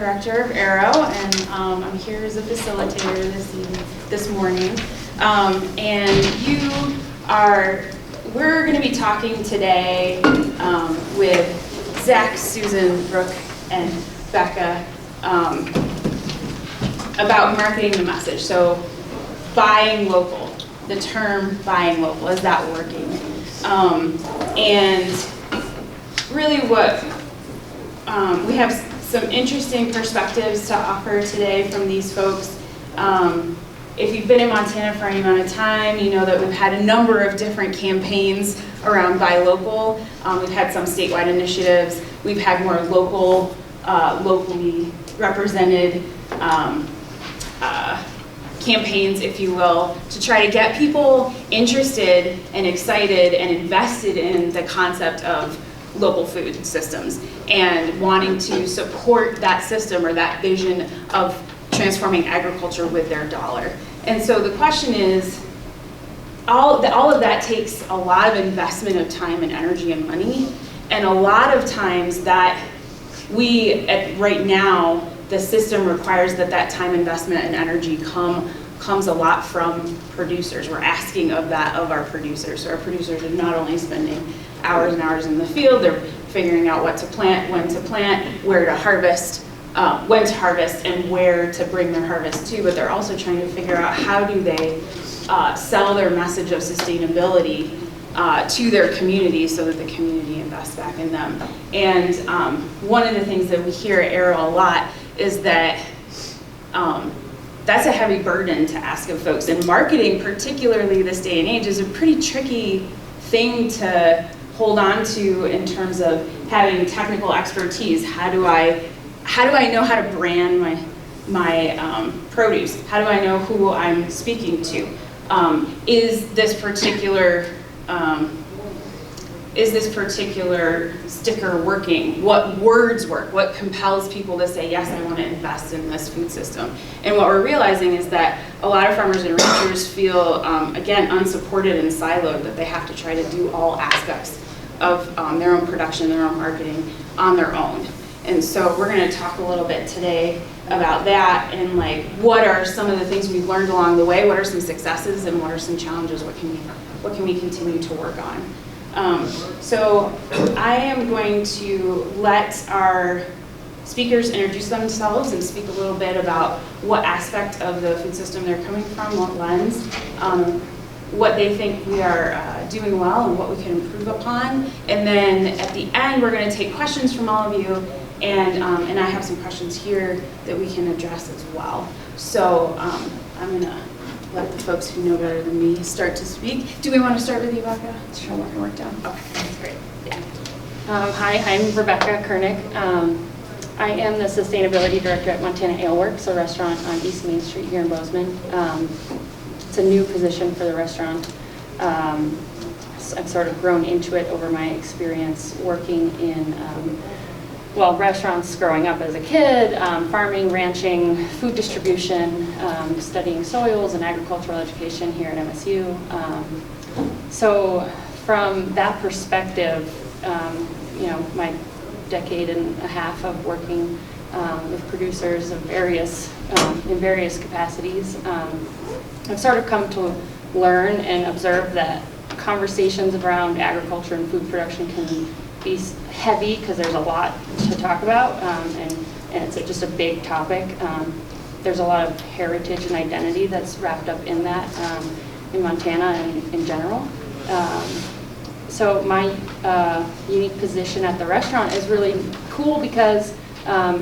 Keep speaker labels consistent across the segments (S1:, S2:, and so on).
S1: director of AERO, and I'm here as a facilitator this morning. We're going to be talking today with Zach, Susan, Brooke, and Becca about marketing the message. So buying local, the term buying local, is that working? And really what we have some interesting perspectives to offer today from these folks. If you've been in Montana for any amount of time, you know that we've had a number of different campaigns around buy local. We've had some statewide initiatives. We've had more locally represented campaigns, if you will, to try to get people interested and excited and invested in the concept of local food systems and wanting to support that system or that vision of transforming agriculture with their dollar. And so the question is, all of that takes a lot of investment of time and energy and money, and a lot of times that right now, the system requires that time investment and energy comes a lot from producers. We're asking of that of our producers. So our producers are not only spending hours and hours in the field, they're figuring out what to plant, when to plant, where to harvest, when to harvest, and where to bring their harvest to, but they're also trying to figure out how do they sell their message of sustainability to their community so that the community invests back in them. And one of the things that we hear at AERO a lot is that that's a heavy burden to ask of folks. And marketing, particularly this day and age, is a pretty tricky thing to hold on to in terms of having technical expertise. How do I know how to brand my produce? How do I know who I'm speaking to? Is this particular sticker working? What words work? What compels people to say, yes, I want to invest in this food system? And what we're realizing is that a lot of farmers and ranchers feel, again, unsupported and siloed, that they have to try to do all aspects of their own production, their own marketing on their own. And so we're going to talk a little bit today about that and like what are some of the things we've learned along the way, what are some successes, and what are some challenges, what can we continue to work on. So I am going to let our speakers introduce themselves and speak a little bit about what aspect of the food system they're coming from, what lens, what they think we are doing well and what we can improve upon. And then at the end, we're going to take questions from all of you, and I have some questions here that we can address as well. So I'm going to let the folks who know better than me start to speak. Do we want to start with you, Becca? Sure, we can work down. Okay, that's great. Yeah.
S2: Hi, I'm Becca Kurnick. I am the Sustainability Director at Montana Ale Works, a restaurant on East Main Street here in Bozeman. It's a new position for the restaurant. I've sort of grown into it over my experience working in restaurants growing up as a kid, farming, ranching, food distribution, studying soils and agricultural education here at MSU. So from that perspective, my decade and a half of working with producers of in various capacities, I've sort of come to learn and observe that conversations around agriculture and food production can be heavy because there's a lot to talk about, and it's just a big topic. There's a lot of heritage and identity that's wrapped up in that in Montana and in general. So my unique position at the restaurant is really cool because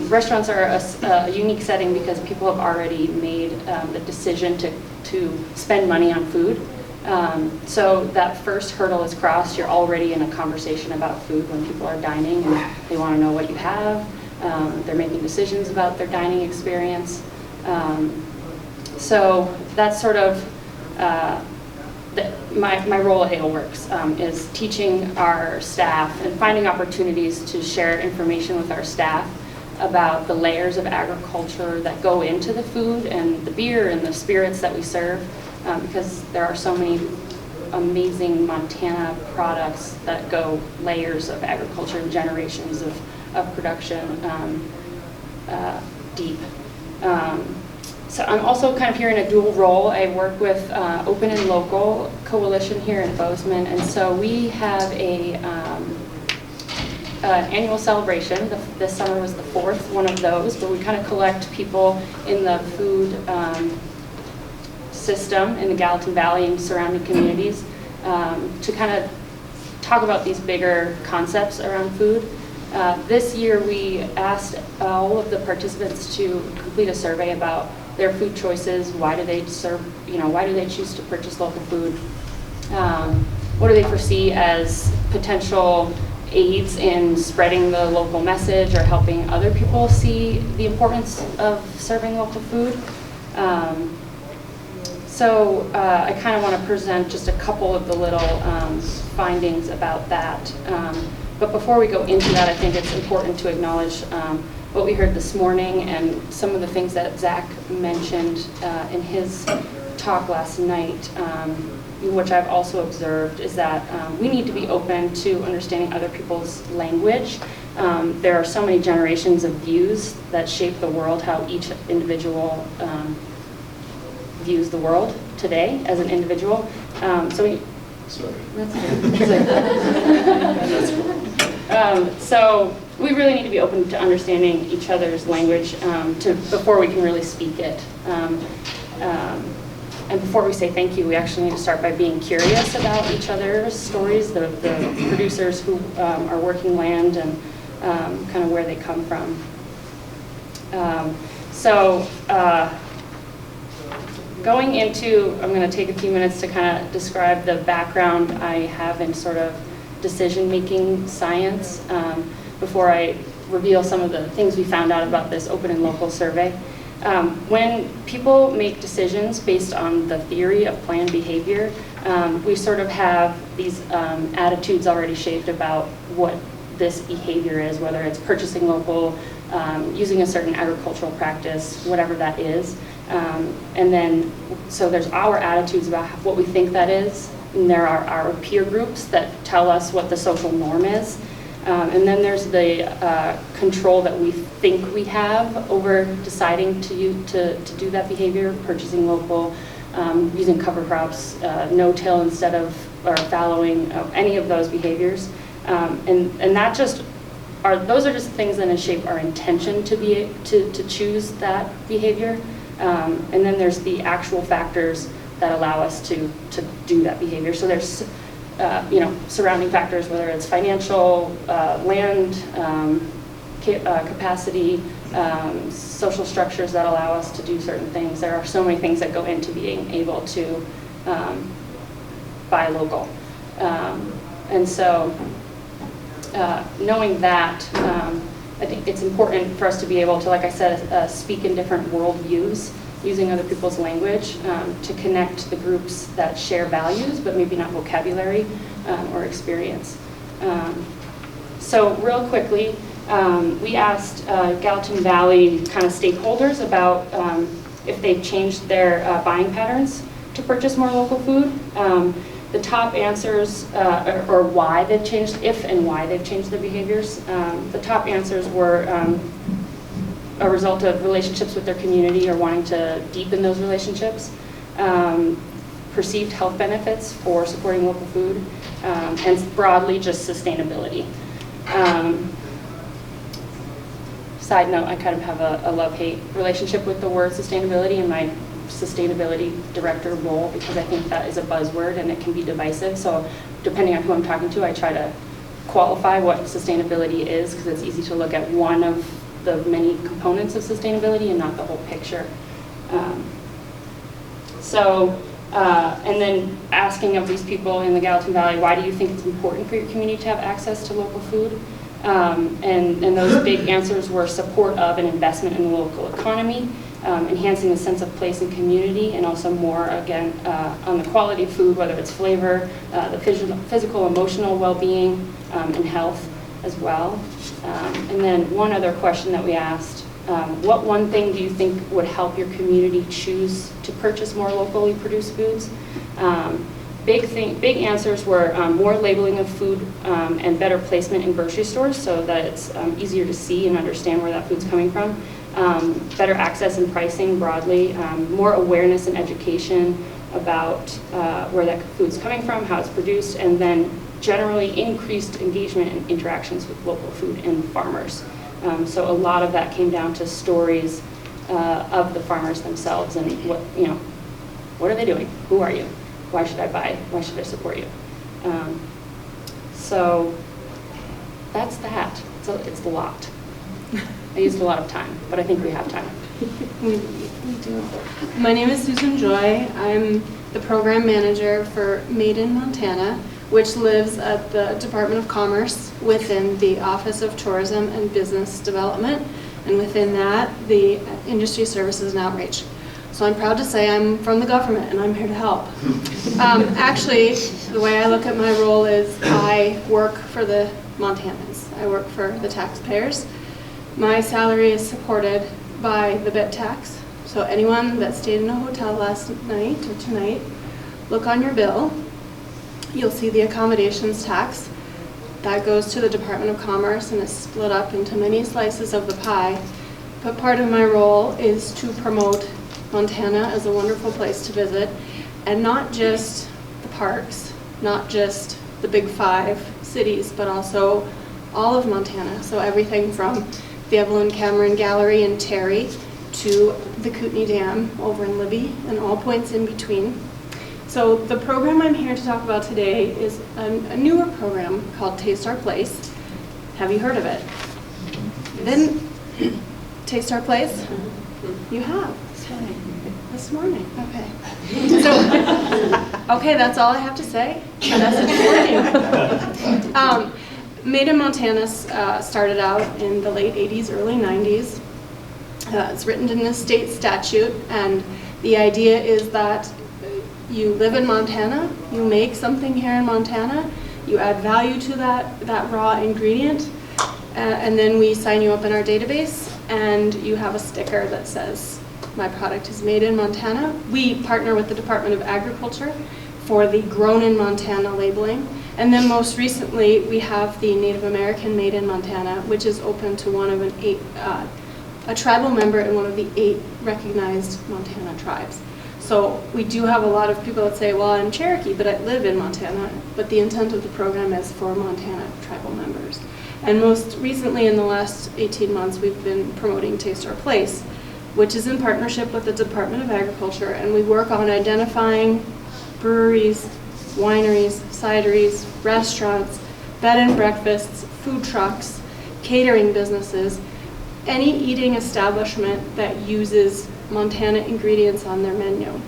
S2: restaurants are a unique setting because people have already made the decision to spend money on food. So that first hurdle is crossed. You're already in a conversation about food when people are dining and they want to know what you have. They're making decisions about their dining experience. So that's sort of my role at Ale Works is teaching our staff and finding opportunities to share information with our staff about the layers of agriculture that go into the food and the beer and the spirits that we serve, because there are so many amazing Montana products that go layers of agriculture and generations of production. deep. So I'm also kind of here in a dual role. I work with Open and Local Coalition here in Bozeman, and so we have a annual celebration. This summer was the fourth one of those, but we kind of collect people in the food system in the Gallatin Valley and surrounding communities to kind of talk about these bigger concepts around food. This year we asked all of the participants to complete a survey about their food choices. Why do they why do they choose to purchase local food? What do they foresee as potential aids in spreading the local message or helping other people see the importance of serving local food? So I kind of want to present just a couple of the little findings about that. But before we go into that, I think it's important to acknowledge what we heard this morning and some of the things that Zach mentioned in his talk last night, which I've also observed, is that we need to be open to understanding other people's language. There are so many generations of views that shape the world, how each individual views the world today as an individual.
S3: Sorry.
S2: That's good. So we really need to be open to understanding each other's language before we can really speak it. And before we say thank you, we actually need to start by being curious about each other's stories, the producers who are working land and kind of where they come from. Going into, I'm going to take a few minutes to kind of describe the background I have in sort of decision-making science before I reveal some of the things we found out about this Open and Local survey. When people make decisions based on the theory of planned behavior, we sort of have these attitudes already shaped about what this behavior is, whether it's purchasing local, using a certain agricultural practice, whatever that is. And then, so there's our attitudes about what we think that is, and there are our peer groups that tell us what the social norm is. And then there's the control that we think we have over deciding to do that behavior, purchasing local, using cover crops, no-till instead of, or fallowing, any of those behaviors. And that just those are just things that shape our intention to choose that behavior. And then there's the actual factors that allow us to do that behavior. So there's surrounding factors, whether it's financial, land, capacity, social structures that allow us to do certain things. There are so many things that go into being able to buy local. And so knowing that, I think it's important for us to be able to, like I said, speak in different worldviews, using other people's language to connect the groups that share values, but maybe not vocabulary or experience. So real quickly, we asked Gallatin Valley kind of stakeholders about if they've changed their buying patterns to purchase more local food. The top answers, or why they've changed, if and why they've changed their behaviors. The top answers were a result of relationships with their community or wanting to deepen those relationships, perceived health benefits for supporting local food, and broadly just sustainability. Side note, I kind of have a love-hate relationship with the word sustainability in my sustainability director role, because I think that is a buzzword and it can be divisive. So depending on who I'm talking to, I try to qualify what sustainability is, because it's easy to look at one of the many components of sustainability and not the whole picture. And then asking of these people in the Gallatin Valley, why do you think it's important for your community to have access to local food? And those big answers were support of and investment in the local economy, enhancing the sense of place and community, and also more, again, on the quality of food, whether it's flavor, the physical, emotional well-being, and health as well. And then one other question that we asked, what one thing do you think would help your community choose to purchase more locally produced foods? Big answers were more labeling of food and better placement in grocery stores so that it's easier to see and understand where that food's coming from. better access and pricing broadly, more awareness and education about where that food's coming from, how it's produced, and then generally increased engagement and interactions with local food and farmers. So a lot of that came down to stories of the farmers themselves and what are they doing? Who are you? Why should I buy? Why should I support you? So that's that. So it's a lot. I used a lot of time, but I think we have time.
S4: We do. My name is Susan Joy. I'm the program manager for Made in Montana, which lives at the Department of Commerce within the Office of Tourism and Business Development, and within that, the Industry Services and Outreach. So I'm proud to say I'm from the government and I'm here to help. Actually, the way I look at my role is I work for the Montanans. I work for the taxpayers. My salary is supported by the bed tax. So anyone that stayed in a hotel last night or tonight, look on your bill. You'll see the accommodations tax. That goes to the Department of Commerce and is split up into many slices of the pie. But part of my role is to promote Montana as a wonderful place to visit, and not just the parks, not just the big 5 cities, but also all of Montana. So everything from the Evelyn Cameron Gallery in Terry to the Kootenai Dam over in Libby and all points in between. So the program I'm here to talk about today is a newer program called Taste Our Place. Have you heard of it? Then Taste Our Place? You have? This morning. Okay. So, okay, that's all I have to say. That's important. Made in Montana started out in the late 80s, early 90s. It's written in the state statute, and the idea is that you live in Montana, you make something here in Montana, you add value to that raw ingredient, and then we sign you up in our database, and you have a sticker that says, my product is made in Montana. We partner with the Department of Agriculture for the Grown in Montana labeling. And then most recently, we have the Native American Made in Montana, which is open to one of a tribal member in one of the 8 recognized Montana tribes. So we do have a lot of people that say, well, I'm Cherokee, but I live in Montana. But the intent of the program is for Montana tribal members. And most recently, in the last 18 months, we've been promoting Taste Our Place, which is in partnership with the Department of Agriculture, and we work on identifying breweries, wineries, cideries, restaurants, bed and breakfasts, food trucks, catering businesses, any eating establishment that uses Montana ingredients on their menu.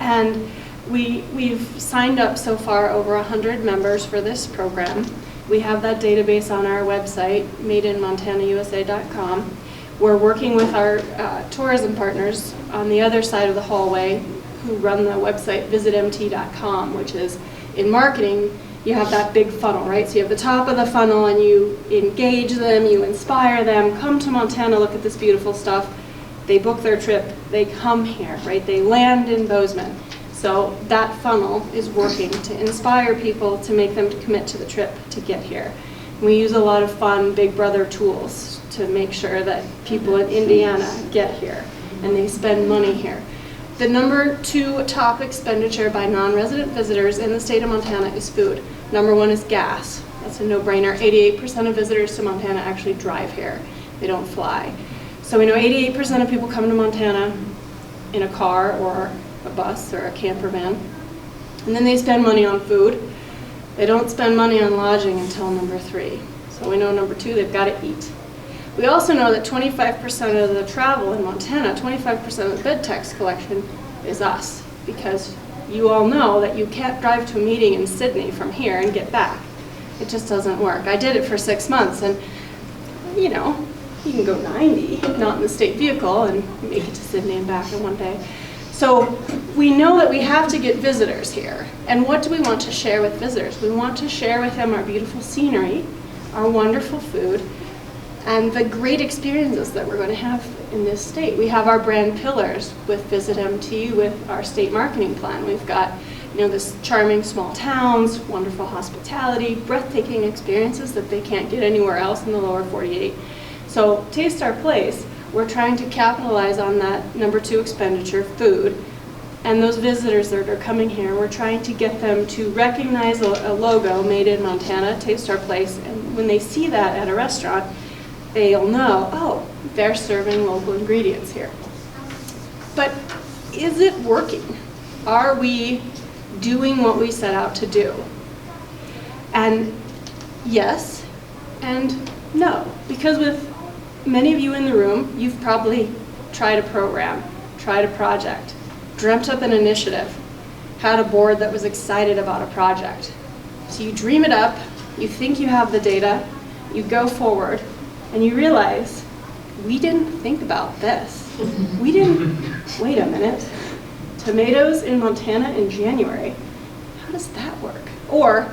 S4: And we've signed up so far over 100 members for this program. We have that database on our website, madeinmontanausa.com. We're working with our tourism partners on the other side of the hallway who run the website visitmt.com, which is in marketing, you have that big funnel, right? So you have the top of the funnel and you engage them, you inspire them, come to Montana, look at this beautiful stuff. They book their trip, they come here, right? They land in Bozeman. So that funnel is working to inspire people, to make them commit to the trip to get here. We use a lot of fun Big Brother tools to make sure that people in Indiana get here and they spend money here. The number 2 top expenditure by non-resident visitors in the state of Montana is food. Number 1 is gas. That's a no-brainer. 88% of visitors to Montana actually drive here. They don't fly. So we know 88% of people come to Montana in a car or a bus or a camper van. And then they spend money on food. They don't spend money on lodging until number 3. So we know number 2, they've got to eat. We also know that 25% of the travel in Montana, 25% of the bed tax collection is us, because you all know that you can't drive to a meeting in Sydney from here and get back. It just doesn't work. I did it for 6 months, and you know, you can go 90, not in the state vehicle, and make it to Sydney and back in one day. So we know that we have to get visitors here. And what do we want to share with visitors? We want to share with them our beautiful scenery, our wonderful food, and the great experiences that we're going to have in this state. We have our brand pillars with Visit MT, with our state marketing plan. We've got, you know, this charming small towns, wonderful hospitality, breathtaking experiences that they can't get anywhere else in the lower 48. So Taste Our Place, We're trying to capitalize on that number 2 expenditure, food, and those visitors that are coming here, we're trying to get them to recognize a logo, Made in Montana, Taste Our Place, and when they see that at a restaurant, they'll know, oh, they're serving local ingredients here. But is it working? Are we doing what we set out to do? And yes and no, because with many of you in the room, you've probably tried a program, tried a project, dreamt up an initiative, had a board that was excited about a project. So you dream it up, you think you have the data, you go forward, and you realize, we didn't think about this. We didn't, wait a minute, tomatoes in Montana in January, how does that work? Or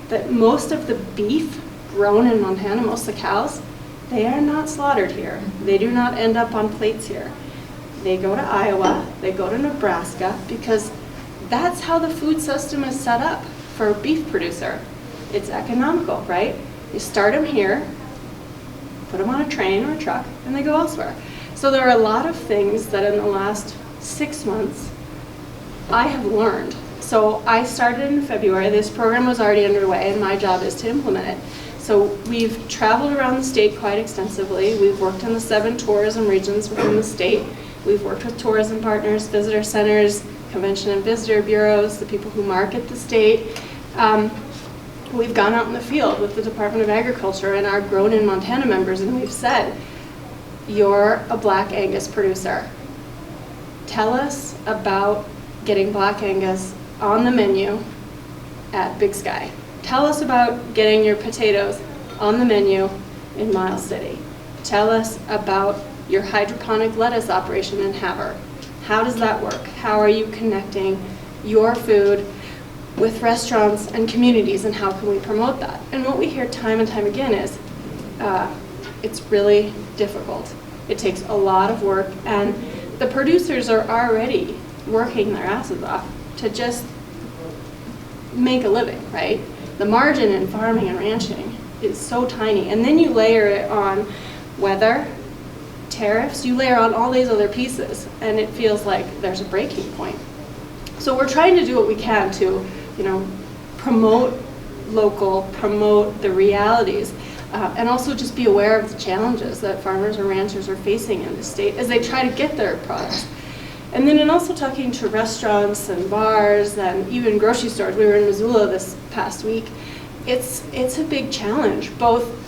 S4: that most of the beef grown in Montana, most of the cows, they are not slaughtered here. They do not end up on plates here. They go to Iowa, they go to Nebraska, because that's how the food system is set up for a beef producer. It's economical, right? You start them here, put them on a train or a truck, and they go elsewhere. So there are a lot of things that in the last 6 months I have learned. So I started in February. This program was already underway, and my job is to implement it. So we've traveled around the state quite extensively. We've worked in the 7 tourism regions within the state. We've worked with tourism partners, visitor centers, convention and visitor bureaus, the people who market the state. We've gone out in the field with the Department of Agriculture and our Grown in Montana members, and we've said, you're a Black Angus producer. Tell us about getting Black Angus on the menu at Big Sky. Tell us about getting your potatoes on the menu in Miles City. Tell us about your hydroponic lettuce operation in Havre. How does that work? How are you connecting your food with restaurants and communities, and how can we promote that? And what we hear time and time again is, it's really difficult. It takes a lot of work, and the producers are already working their asses off to just make a living, right? The margin in farming and ranching is so tiny, and then you layer it on weather, tariffs, you layer on all these other pieces, and it feels like there's a breaking point. So we're trying to do what we can to, promote local, promote the realities, and also just be aware of the challenges that farmers and ranchers are facing in the state as they try to get their products. And then in also talking to restaurants and bars and even grocery stores, we were in Missoula this past week, it's a big challenge. Both,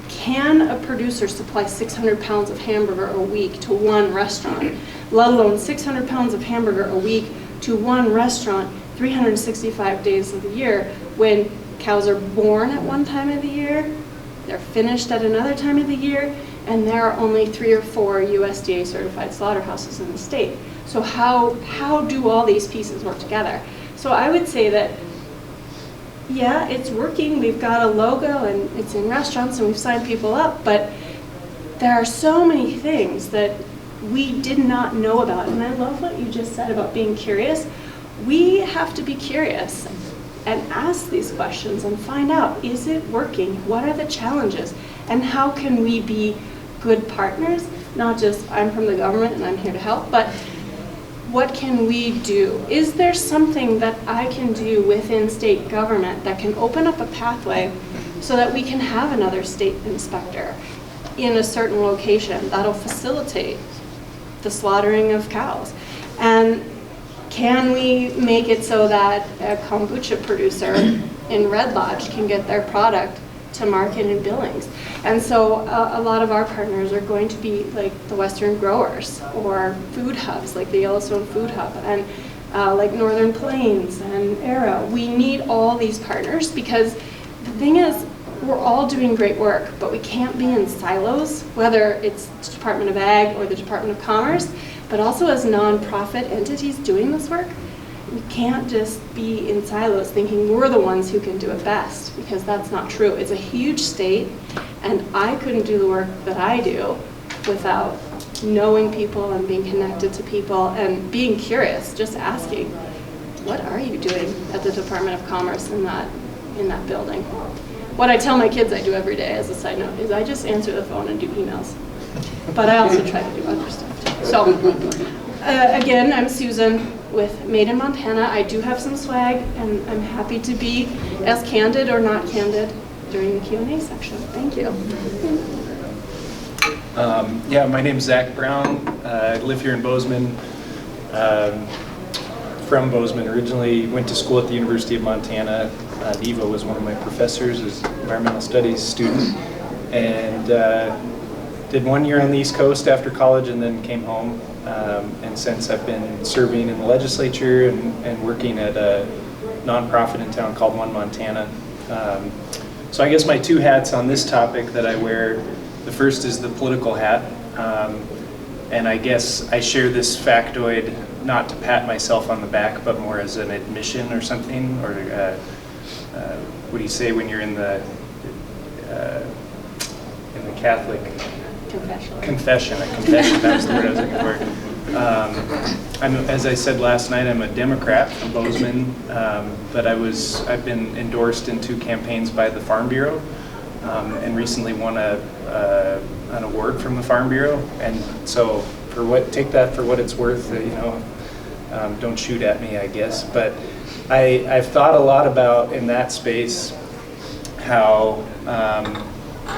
S4: can a producer supply 600 pounds of hamburger a week to one restaurant, let alone 600 pounds of hamburger a week to one restaurant 365 days of the year, when cows are born at one time of the year, they're finished at another time of the year, and there are only 3 or 4 USDA certified slaughterhouses in the state. So how do all these pieces work together? So I would say that, yeah, it's working. We've got a logo and it's in restaurants and we've signed people up, but there are so many things that we did not know about. And I love what you just said about being curious. We have to be curious and ask these questions and find out, is it working? What are the challenges? And how can we be good partners? Not just, I'm from the government and I'm here to help, but what can we do? Is there something that I can do within state government that can open up a pathway so that we can have another state inspector in a certain location that'll facilitate the slaughtering of cows? And can we make it so that a kombucha producer in Red Lodge can get their product to market in Billings? And so a lot of our partners are going to be like the Western Growers or food hubs like the Yellowstone Food Hub and like Northern Plains and AERO. We need all these partners because the thing is, we're all doing great work, but we can't be in silos, whether it's the Department of Ag or the Department of Commerce, but also as nonprofit entities doing this work. We can't just be in silos thinking we're the ones who can do it best, because that's not true. It's a huge state, and I couldn't do the work that I do without knowing people and being connected to people and being curious, just asking, what are you doing at the Department of Commerce in that building? What I tell my kids I do every day, as a side note, is I just answer the phone and do emails. but I also try to do other stuff too. So, again, I'm Susan with Made in Montana. I do have some swag, and I'm happy to be as candid or not candid during the Q&A section. Thank you.
S3: Yeah, my name's Zach Brown. I live here in Bozeman. From Bozeman originally, went to school at the University of Montana. Neva was one of my professors, as environmental studies student, and did 1 year on the East Coast after college, and then came home. And since I've been serving in the legislature and working at a nonprofit in town called One Montana. So I guess my two hats on this topic that I wear, the first is the political hat. And I guess I share this factoid not to pat myself on the back, but more as an admission or something, or what do you say when you're in the Catholic confession? A confession, that was the word I was looking for. As I said last night, I'm a Democrat from Bozeman, but I've been endorsed in 2 campaigns by the Farm Bureau, and recently won an award from the Farm Bureau. And so, take that for what it's worth. Don't shoot at me, I guess. But I've thought a lot about in that space how.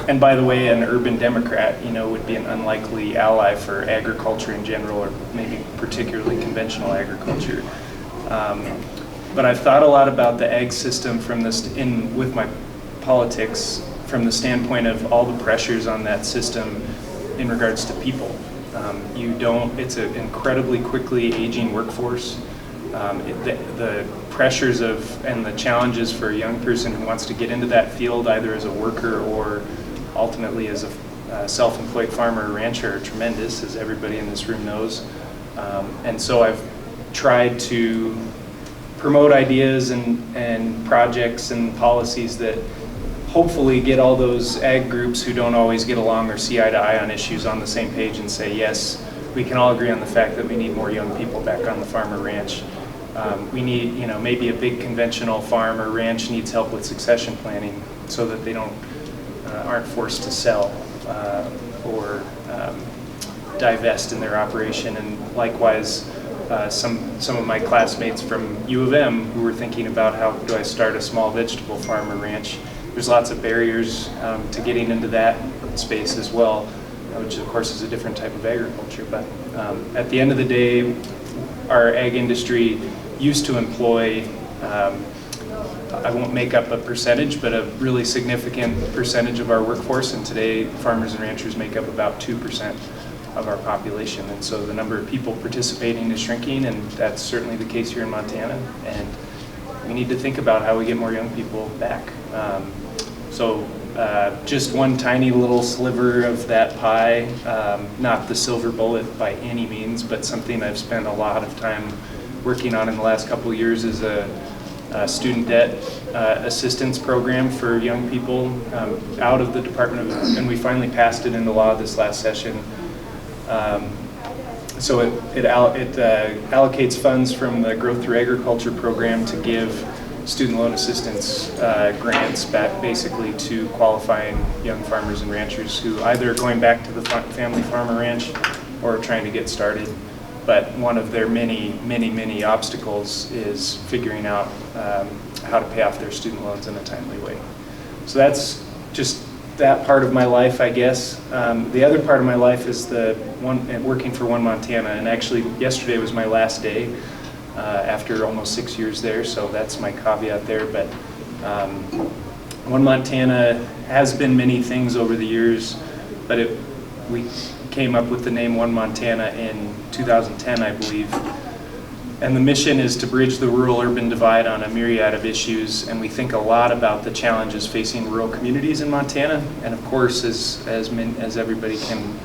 S3: And by the way, an urban Democrat, would be an unlikely ally for agriculture in general, or maybe particularly conventional agriculture. But I've thought a lot about the ag system with my politics from the standpoint of all the pressures on that system in regards to people. It's an incredibly quickly aging workforce. The pressures and the challenges for a young person who wants to get into that field, either as a worker or ultimately as a self-employed farmer or rancher, are tremendous, as everybody in this room knows. And so I've tried to promote ideas and projects and policies that hopefully get all those ag groups who don't always get along or see eye to eye on issues on the same page and say, yes, we can all agree on the fact that we need more young people back on the farm or ranch. We need, maybe a big conventional farm or ranch needs help with succession planning so that they aren't forced to sell or divest in their operation. And likewise, some of my classmates from U of M who were thinking about how do I start a small vegetable farm or ranch. There's lots of barriers to getting into that space as well, which of course is a different type of agriculture. But at the end of the day, our ag industry used to employ, I won't make up a percentage, but a really significant percentage of our workforce, and today farmers and ranchers make up about 2% of our population. And so the number of people participating is shrinking, and that's certainly the case here in Montana. And we need to think about how we get more young people back. Just one tiny little sliver of that pie, not the silver bullet by any means, but something I've spent a lot of time working on in the last couple of years is a student debt assistance program for young people out of the Department of, and we finally passed it into law this last session. So it allocates funds from the Growth Through Agriculture program to give student loan assistance grants back basically to qualifying young farmers and ranchers who either are going back to the family farm or ranch or are trying to get started. But one of their many obstacles is figuring out how to pay off their student loans in a timely way. So that's just that part of my life, I guess. The other part of my life is working for One Montana, and actually yesterday was my last day after almost 6 years there, so that's my caveat there. But One Montana has been many things over the years, but we came up with the name One Montana in 2010, I believe. And the mission is to bridge the rural-urban divide on a myriad of issues, and we think a lot about the challenges facing rural communities in Montana. And of course, as everybody can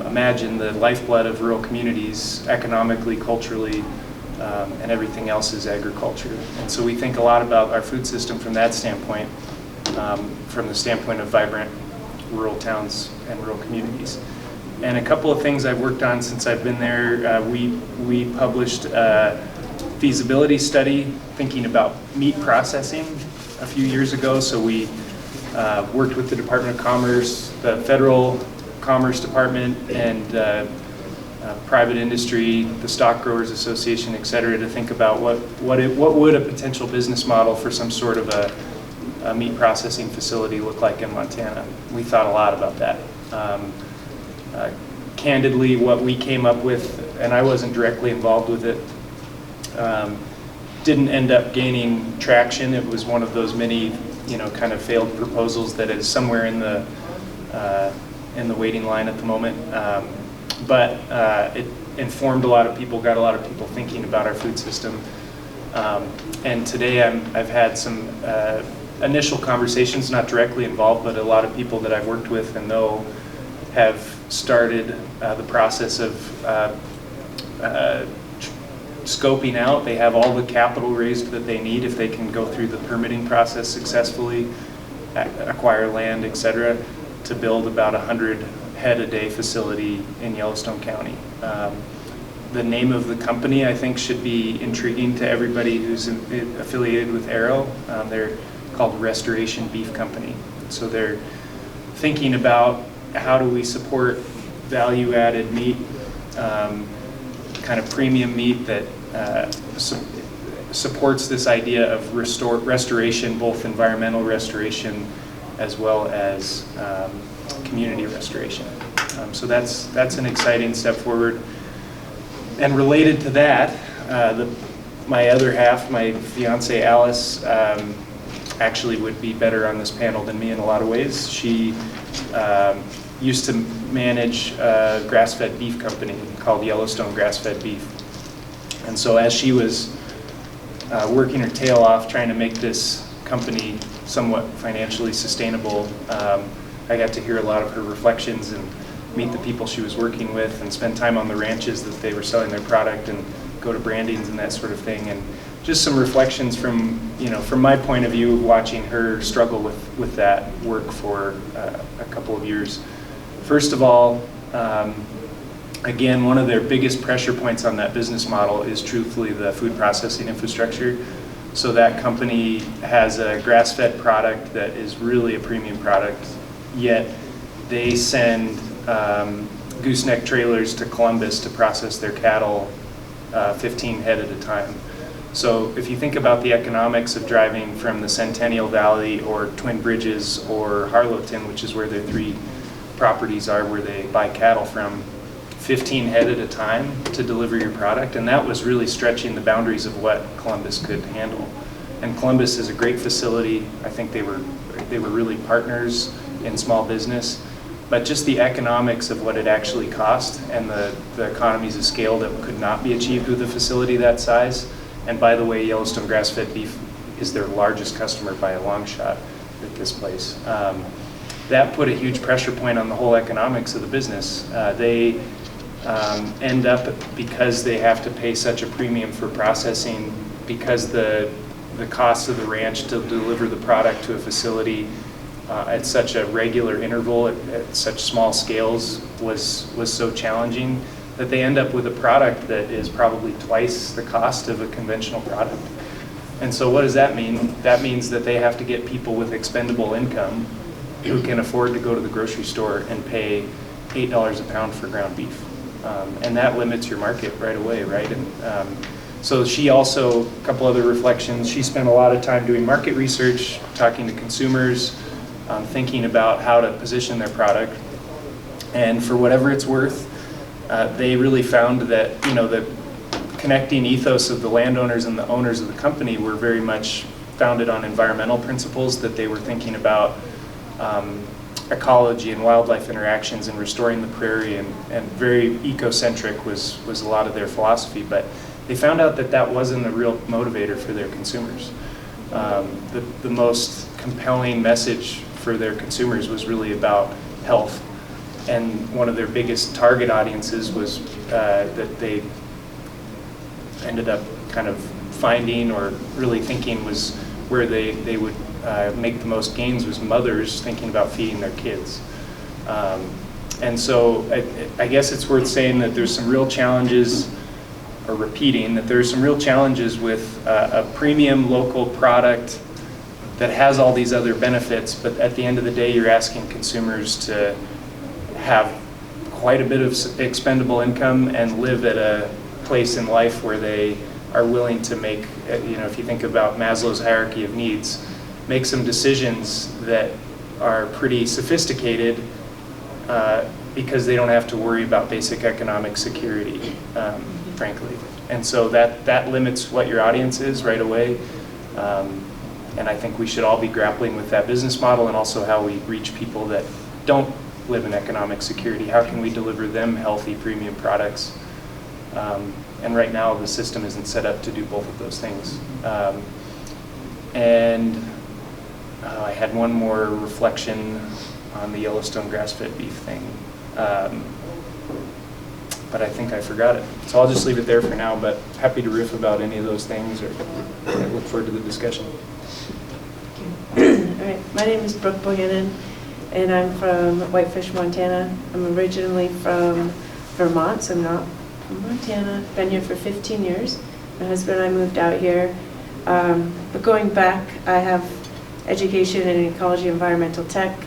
S3: imagine, the lifeblood of rural communities, economically, culturally, and everything else is agriculture. And so we think a lot about our food system from that standpoint, from the standpoint of vibrant rural towns and rural communities. And a couple of things I've worked on since I've been there, we published a feasibility study thinking about meat processing a few years ago. So we worked with the Department of Commerce, the Federal Commerce Department and private industry, the Stock Growers Association, et cetera, to think about what would a potential business model for some sort of a meat processing facility look like in Montana. We thought a lot about that. Candidly, what we came up with, and I wasn't directly involved with it, didn't end up gaining traction. It was one of those many, kind of failed proposals that is somewhere in the waiting line at the moment. But it informed a lot of people, got a lot of people thinking about our food system. And today I've had some initial conversations, not directly involved, but a lot of people that I've worked with and know have started the process of scoping out. They have all the capital raised that they need if they can go through the permitting process successfully, acquire land, et cetera, to build about 100 head a day facility in Yellowstone County. The name of the company, I think, should be intriguing to everybody who's affiliated with AERO. They're called Restoration Beef Company. So they're thinking about how do we support value-added meat, kind of premium meat that supports this idea of restoration, both environmental restoration as well as community restoration. So that's an exciting step forward. And related to that, my other half, my fiance Alice, actually would be better on this panel than me in a lot of ways. She used to manage a grass-fed beef company called Yellowstone Grass-Fed Beef. And so as she was working her tail off trying to make this company somewhat financially sustainable, I got to hear a lot of her reflections and meet the people she was working with and spend time on the ranches that they were selling their product and go to brandings and that sort of thing. And just some reflections from my point of view, watching her struggle with that work for a couple of years. First of all, again, one of their biggest pressure points on that business model is truthfully the food processing infrastructure. So that company has a grass-fed product that is really a premium product, yet they send gooseneck trailers to Columbus to process their cattle 15 head at a time. So if you think about the economics of driving from the Centennial Valley or Twin Bridges or Harlowton, which is where their 3 properties are where they buy cattle from, 15 head at a time to deliver your product, and that was really stretching the boundaries of what Columbus could handle. And Columbus is a great facility. I think they were really partners in small business, but just the economics of what it actually cost and the economies of scale that could not be achieved with a facility that size. And by the way, Yellowstone Grass-Fed Beef is their largest customer by a long shot at this place. That put a huge pressure point on the whole economics of the business. They end up, because they have to pay such a premium for processing, because the cost of the ranch to deliver the product to a facility at such a regular interval, at such small scales, was so challenging that they end up with a product that is probably twice the cost of a conventional product. And so what does that mean? That means that they have to get people with expendable income who can afford to go to the grocery store and pay $8 a pound for ground beef. And that limits your market right away, right? And so she also, a couple other reflections, she spent a lot of time doing market research, talking to consumers, thinking about how to position their product. And for whatever it's worth, they really found that, the connecting ethos of the landowners and the owners of the company were very much founded on environmental principles, that they were thinking about ecology and wildlife interactions and restoring the prairie, and very ecocentric was a lot of their philosophy. But they found out that that wasn't the real motivator for their consumers. The most compelling message for their consumers was really about health. And one of their biggest target audiences was that they ended up kind of finding, or really thinking was where they would make the most gains, was mothers thinking about feeding their kids. And so I guess it's worth saying that there's some real challenges, or repeating that there's some real challenges with a premium local product that has all these other benefits, but at the end of the day you're asking consumers to have quite a bit of expendable income and live at a place in life where they are willing to make, if you think about Maslow's hierarchy of needs, make some decisions that are pretty sophisticated because they don't have to worry about basic economic security, frankly. And so that limits what your audience is right away. And I think we should all be grappling with that business model and also how we reach people that don't live in economic security. How can we deliver them healthy premium products? And right now the system isn't set up to do both of those things. I had one more reflection on the Yellowstone grass-fed beef thing. But I think I forgot it. So I'll just leave it there for now, but happy to riff about any of those things, or I look forward to the discussion.
S5: All right, my name is Brooke Bohannon, and I'm from Whitefish, Montana. I'm originally from Vermont, so I'm not from Montana. Been here for 15 years. My husband and I moved out here. But going back, I have education in ecology, environmental tech.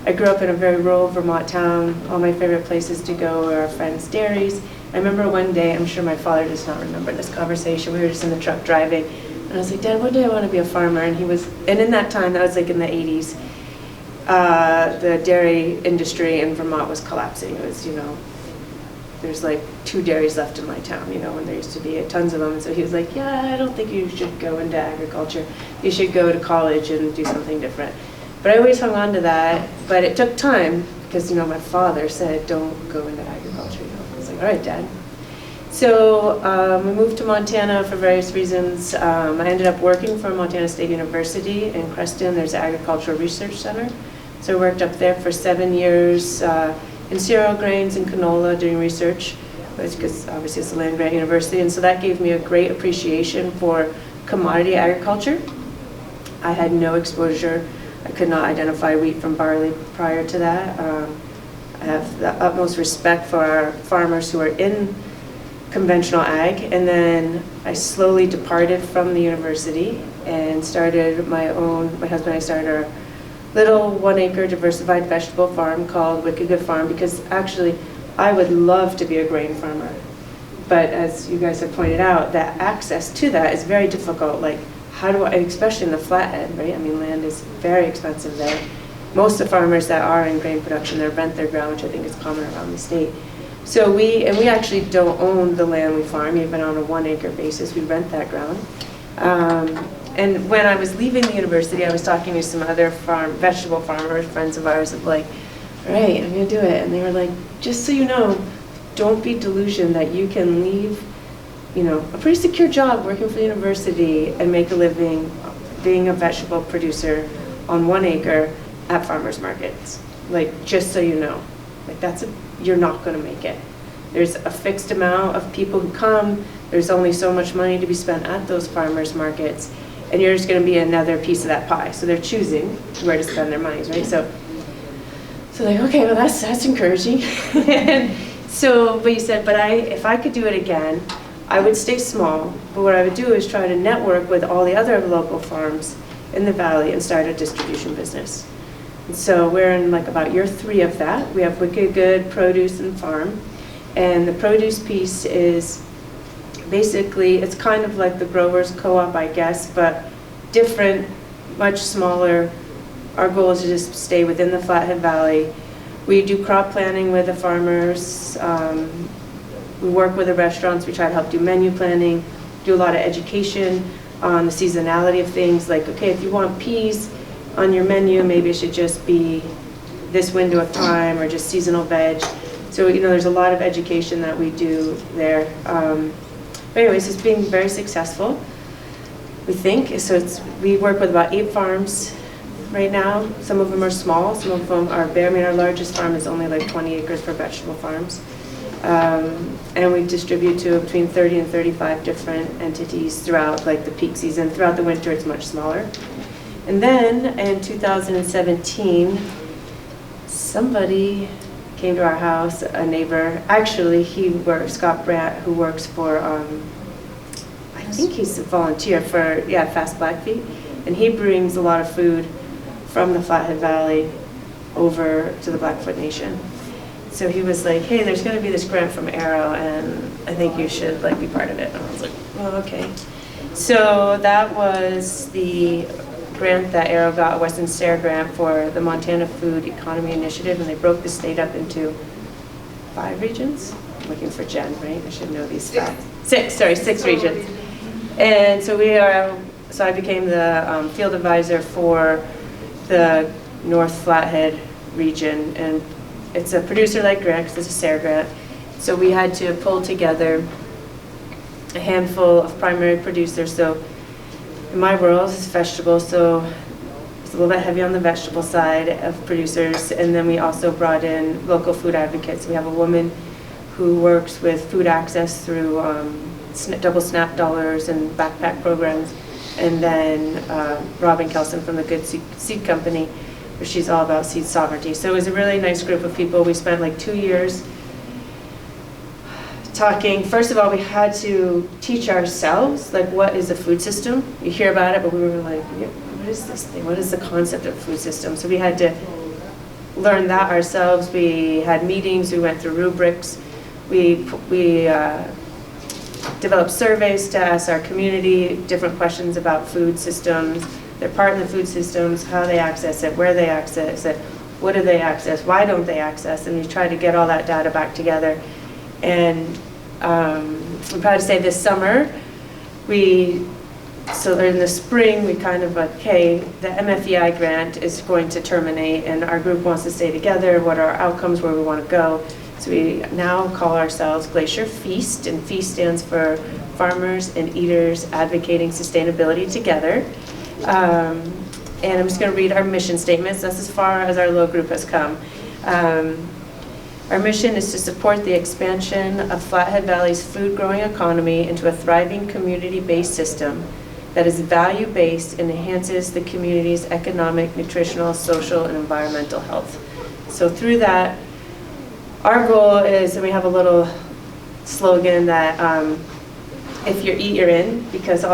S5: I grew up in a very rural Vermont town. All my favorite places to go are our friends' dairies. I remember one day, I'm sure my father does not remember this conversation, we were just in the truck driving, and I was like, Dad, one day I want to be a farmer. And in that time, that was like in the 80s, the dairy industry in Vermont was collapsing. It was, there's like 2 dairies left in my town, when there used to be tons of them. And so he was like, yeah, I don't think you should go into agriculture. You should go to college and do something different. But I always hung on to that, but it took time because, my father said, don't go into agriculture. I was like, all right, Dad. So we moved to Montana for various reasons. I ended up working for Montana State University in Creston. There's an agricultural research center. So I worked up there for 7 years in cereal grains and canola doing research, because obviously it's a land-grant university. And so that gave me a great appreciation for commodity agriculture. I had no exposure. I could not identify wheat from barley prior to that. I have the utmost respect for our farmers who are in conventional ag. And then I slowly departed from the university and started my husband and I started our little 1-acre diversified vegetable farm called Wicked Good Farm, because actually I would love to be a grain farmer. But as you guys have pointed out, that access to that is very difficult. Like, how do I, especially in the flathead, right? I mean, land is very expensive there. Most of the farmers that are in grain production, they rent their ground, which I think is common around the state. So we actually don't own the land we farm, even on a 1-acre basis. We rent that ground. And when I was leaving the university, I was talking to some other vegetable farmers, friends of ours, of like, all right, I'm gonna do it. And they were like, just so you know, don't be delusioned that you can leave a pretty secure job working for the university and make a living being a vegetable producer on 1 acre at farmers markets. Like, just so you know, like you're not going to make it. There's a fixed amount of people who come. There's only so much money to be spent at those farmers markets, and you're just going to be another piece of that pie. So they're choosing where to spend their monies, right? So like, okay, well that's encouraging. And so, but you said, but if I could do it again, I would stay small, but what I would do is try to network with all the other local farms in the valley and start a distribution business. And so we're in like about year 3 of that. We have Wicked Good Produce and Farm. And the produce piece is basically, it's kind of like the growers co-op, I guess, but different, much smaller. Our goal is to just stay within the Flathead Valley. We do crop planning with the farmers. We work with the restaurants. We try to help do menu planning, do a lot of education on the seasonality of things. Like, okay, if you want peas on your menu, maybe it should just be this window of time, or just seasonal veg. So, there's a lot of education that we do there. But anyways, it's being very successful, we think. So we work with about 8 farms right now. Some of them are small, some of them are big. I mean, our largest farm is only like 20 acres for vegetable farms. And we distribute to between 30 and 35 different entities throughout like the peak season. Throughout the winter, it's much smaller. And then in 2017, somebody came to our house, a neighbor. Actually, Scott Brandt, who works for, I think he's a volunteer for, Fast Blackfeet. And he brings a lot of food from the Flathead Valley over to the Blackfoot Nation. so he was like, hey, there's going to be this grant from AERO, and I think you should like be part of it. And I was like, well, okay. So that was the grant that AERO got, a Western Stair grant for the Montana Food Economy Initiative, and they broke the state up into 5 regions. I'm looking for Jen, right? I should know these facts. 6 regions. And so so I became the field advisor for the North Flathead region, and it's a producer-led grant because it's a SARE grant. So we had to pull together a handful of primary producers. So in my world, it's vegetables, so it's a little bit heavy on the vegetable side of producers. And then we also brought in local food advocates. We have a woman who works with food access through double SNAP dollars and backpack programs. And then Robin Kelson from the Good Seed Company, where she's all about seed sovereignty. So it was a really nice group of people. We spent like 2 years talking. First of all, we had to teach ourselves, like, what is a food system? You hear about it, but we were like, what is this thing? What is the concept of food system? So we had to learn that ourselves. We had meetings, we went through rubrics. We developed surveys to ask our community different questions about food systems, their part in the food systems, how they access it, where they access it, what do they access, why don't they access, and we tried to get all that data back together. And I'm proud to say this summer, so in the spring, we kind of like, okay, the MFEI grant is going to terminate and our group wants to stay together, what are our outcomes, where we want to go. So we now call ourselves Glacier Feast, and Feast stands for Farmers and Eaters Advocating Sustainability Together. And I'm just going to read our mission statements. That's as far as our little group has come. Our mission is to support the expansion of Flathead Valley's food-growing economy into a thriving community-based system that is value-based and enhances the community's economic, nutritional, social, and environmental health. So through that, our goal is, and we have a little slogan that if you eat, you're in, because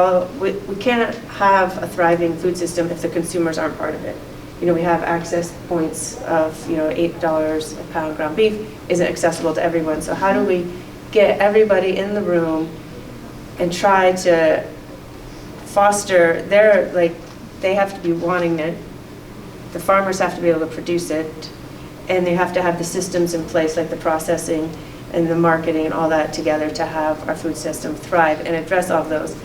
S5: we can't have a thriving food system if the consumers aren't part of it. You know, we have access points of, $8 a pound ground beef isn't accessible to everyone. So how do we get everybody in the room and try to foster they have to be wanting it, the farmers have to be able to produce it, and they have to have the systems in place, like the processing and the marketing and all that together to have our food system thrive and address all of those.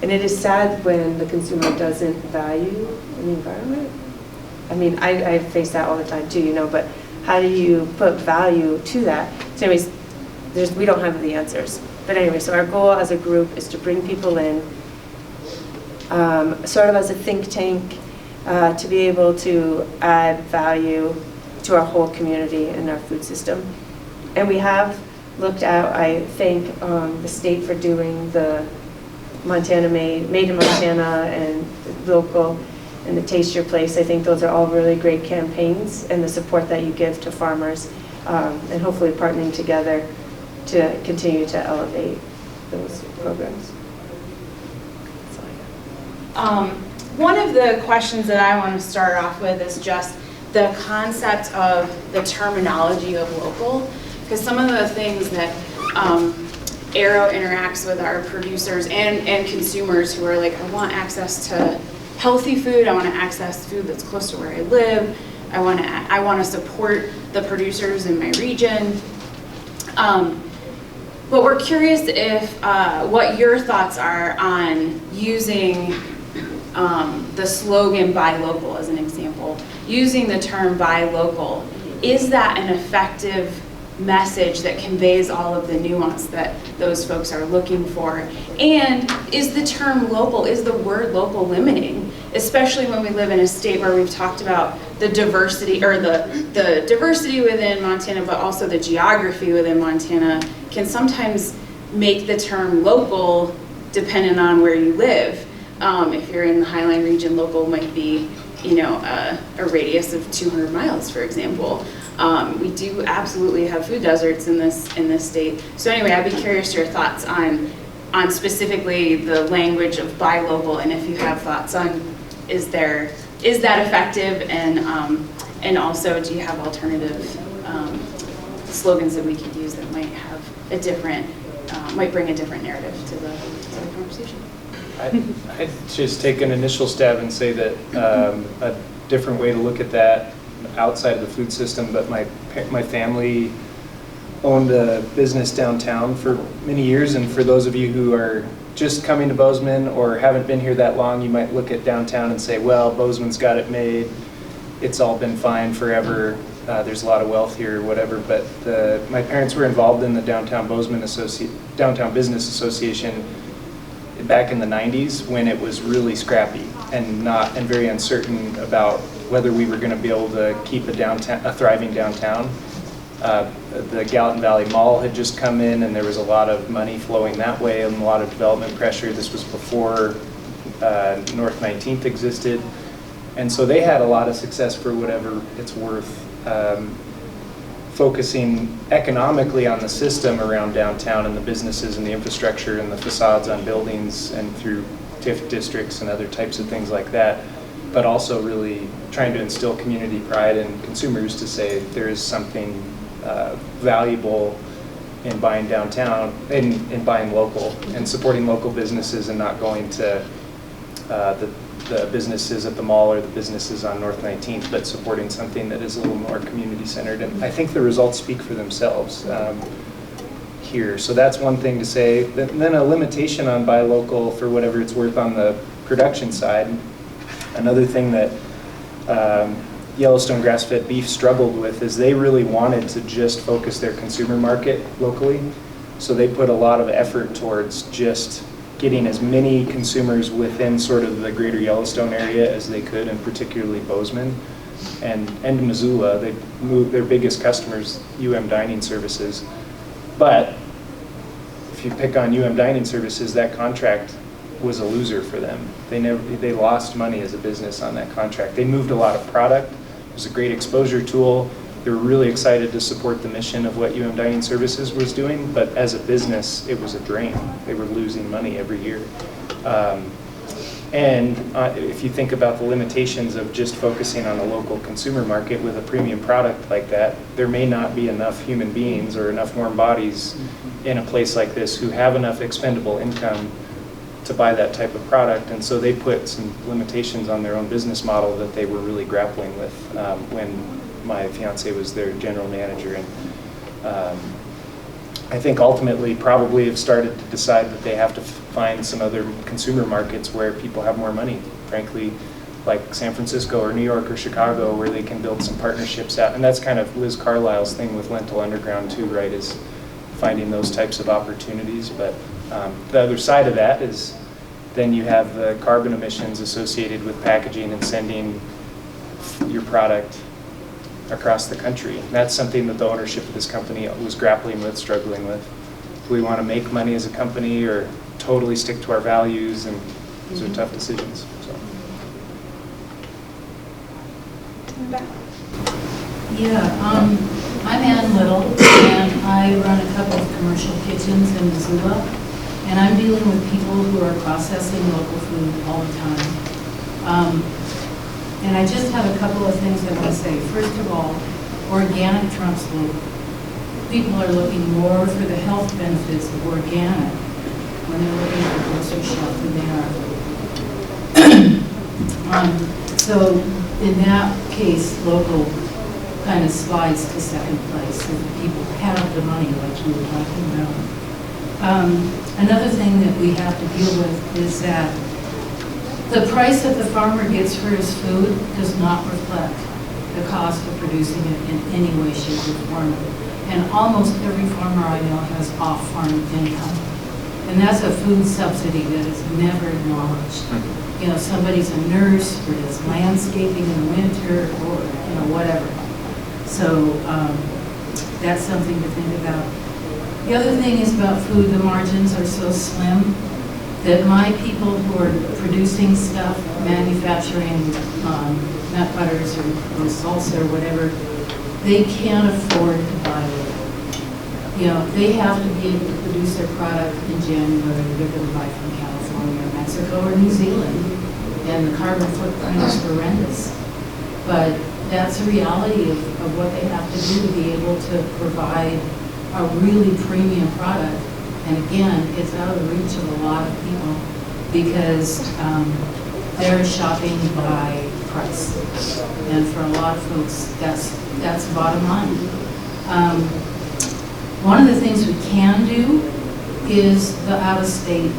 S5: And it is sad when the consumer doesn't value the environment. I mean, I face that all the time too, but how do you put value to that? So anyways, we don't have the answers. But anyway, so our goal as a group is to bring people in, sort of as a think tank, to be able to add value to our whole community and our food system. And we have looked at, I thank the state for doing the Montana Made in Montana and local and the Taste Your Place. I think those are all really great campaigns, and the support that you give to farmers, and hopefully partnering together to continue to elevate those programs.
S1: One of the questions that I want to start off with is just the concept of the terminology of local, because some of the things that AERO interacts with our producers and consumers who are like, I want access to healthy food, I want to access food that's close to where I live, I want to support the producers in my region. But we're curious if what your thoughts are on using the slogan "Buy Local" as an example. Using the term "Buy Local," is that an effective message that conveys all of the nuance that those folks are looking for? And is the term local, is the word local limiting? Especially when we live in a state where we've talked about the diversity, or the diversity within Montana, but also the geography within Montana can sometimes make the term local dependent on where you live. If you're in the Highline region, local might be, a radius of 200 miles, for example. We do absolutely have food deserts in this state. So anyway, I'd be curious to your thoughts on specifically the language of buy local, and if you have thoughts on is that effective, and also do you have alternative slogans that we could use that might have a different, might bring a different narrative to the conversation.
S3: I'd just take an initial stab and say that a different way to look at that outside of the food system, but my family owned a business downtown for many years, and for those of you who are just coming to Bozeman or haven't been here that long, you might look at downtown and say, well, Bozeman's got it made, it's all been fine forever, there's a lot of wealth here or whatever, but my parents were involved in the Downtown Business Association back in the 90s when it was really scrappy and very uncertain about whether we were going to be able to keep a thriving downtown. The Gallatin Valley Mall had just come in, and there was a lot of money flowing that way and a lot of development pressure. This was before North 19th existed, and so they had a lot of success for whatever it's worth, focusing economically on the system around downtown and the businesses and the infrastructure and the facades on buildings and through TIF districts and other types of things like that, but also really trying to instill community pride in consumers to say there is something valuable in buying downtown, in buying local and supporting local businesses and not going to the businesses at the mall or the businesses on North 19th, but supporting something that is a little more community centered. And I think the results speak for themselves here. So that's one thing to say. Then a limitation on buy local for whatever it's worth on the production side. Another thing that Yellowstone grass-fed beef struggled with is they really wanted to just focus their consumer market locally. So they put a lot of effort towards just getting as many consumers within sort of the greater Yellowstone area as they could, and particularly Bozeman and Missoula. They moved their biggest customers, Dining Services. But if you pick on Dining Services, that contract was a loser for them. They lost money as a business on that contract. They moved a lot of product. It was a great exposure tool. They were really excited to support the mission of what Dining Services was doing, but as a business, it was a drain. They were losing money every year. And if you think about the limitations of just focusing on a local consumer market with a premium product like that, there may not be enough human beings or enough warm bodies in a place like this who have enough expendable income to buy that type of product. And so they put some limitations on their own business model that they were really grappling with when my fiance was their general manager. And I think ultimately probably have started to decide that they have to find some other consumer markets where people have more money, frankly, like San Francisco or New York or Chicago, where they can build some partnerships out. And that's kind of Liz Carlisle's thing with Lentil Underground too, right, is finding those types of opportunities. But the other side of that is then you have the carbon emissions associated with packaging and sending your product across the country. And that's something that the ownership of this company was grappling with, struggling with. Do we want to make money as a company or totally stick to our values? And those are tough decisions. So.
S6: Yeah, I'm Ann Little, and I run a couple of commercial kitchens in Missoula, and I'm dealing with people who are processing local food all the time. And I just have a couple of things I want to say. First of all, organic trumps local. People are looking more for the health benefits of organic when they're looking at the grocery shelf than they are. So in that case, local kind of slides to second place, so that people have the money like you were talking about. Another thing that we have to deal with is that the price that the farmer gets for his food does not reflect the cost of producing it in any way, shape, or form. And almost every farmer I know has off-farm income. And that's a food subsidy that is never acknowledged. You know, somebody's a nurse or does landscaping in the winter or, you know, whatever. So that's something to think about. The other thing is about food, the margins are so slim that my people who are producing stuff, manufacturing nut butters or salsa or whatever, they can't afford to buy it. You know, they have to be able to produce their product in January. They're going to buy from California or Mexico or New Zealand, and the carbon footprint is horrendous. But that's a reality of what they have to do to be able to provide a really premium product. And again, it's out of the reach of a lot of people because they're shopping by price. And for a lot of folks, that's bottom line. One of the things we can do is the out-of-state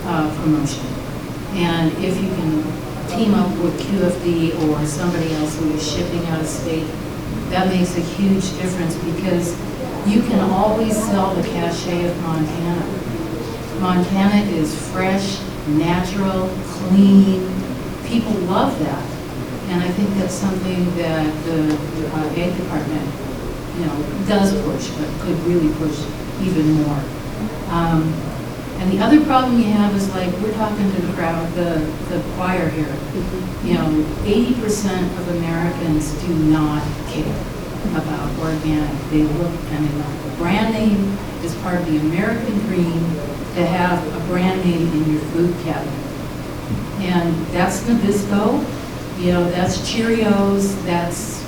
S6: promotion. And if you can team up with QFD or somebody else who is shipping out of state, that makes a huge difference because you can always sell the cachet of Montana. Montana is fresh, natural, clean. People love that. And I think that's something that the Ag Department, does push, but could really push even more. And the other problem you have is like, we're talking to the crowd, the choir here. 80% of Americans do not care about organic. They look and they know the brand name is part of the American dream to have a brand name in your food cabinet. And that's Nabisco, that's Cheerios, that's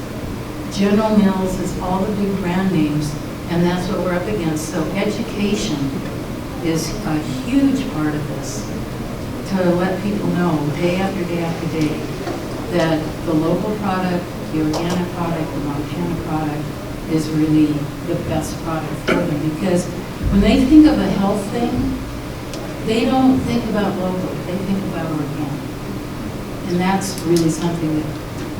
S6: General Mills, it's all the big brand names, and that's what we're up against. So education is a huge part of this, to let people know day after day after day that the local product, the organic product, the Montana product is really the best product for them. Because when they think of a health thing, they don't think about local, they think about organic. And that's really something that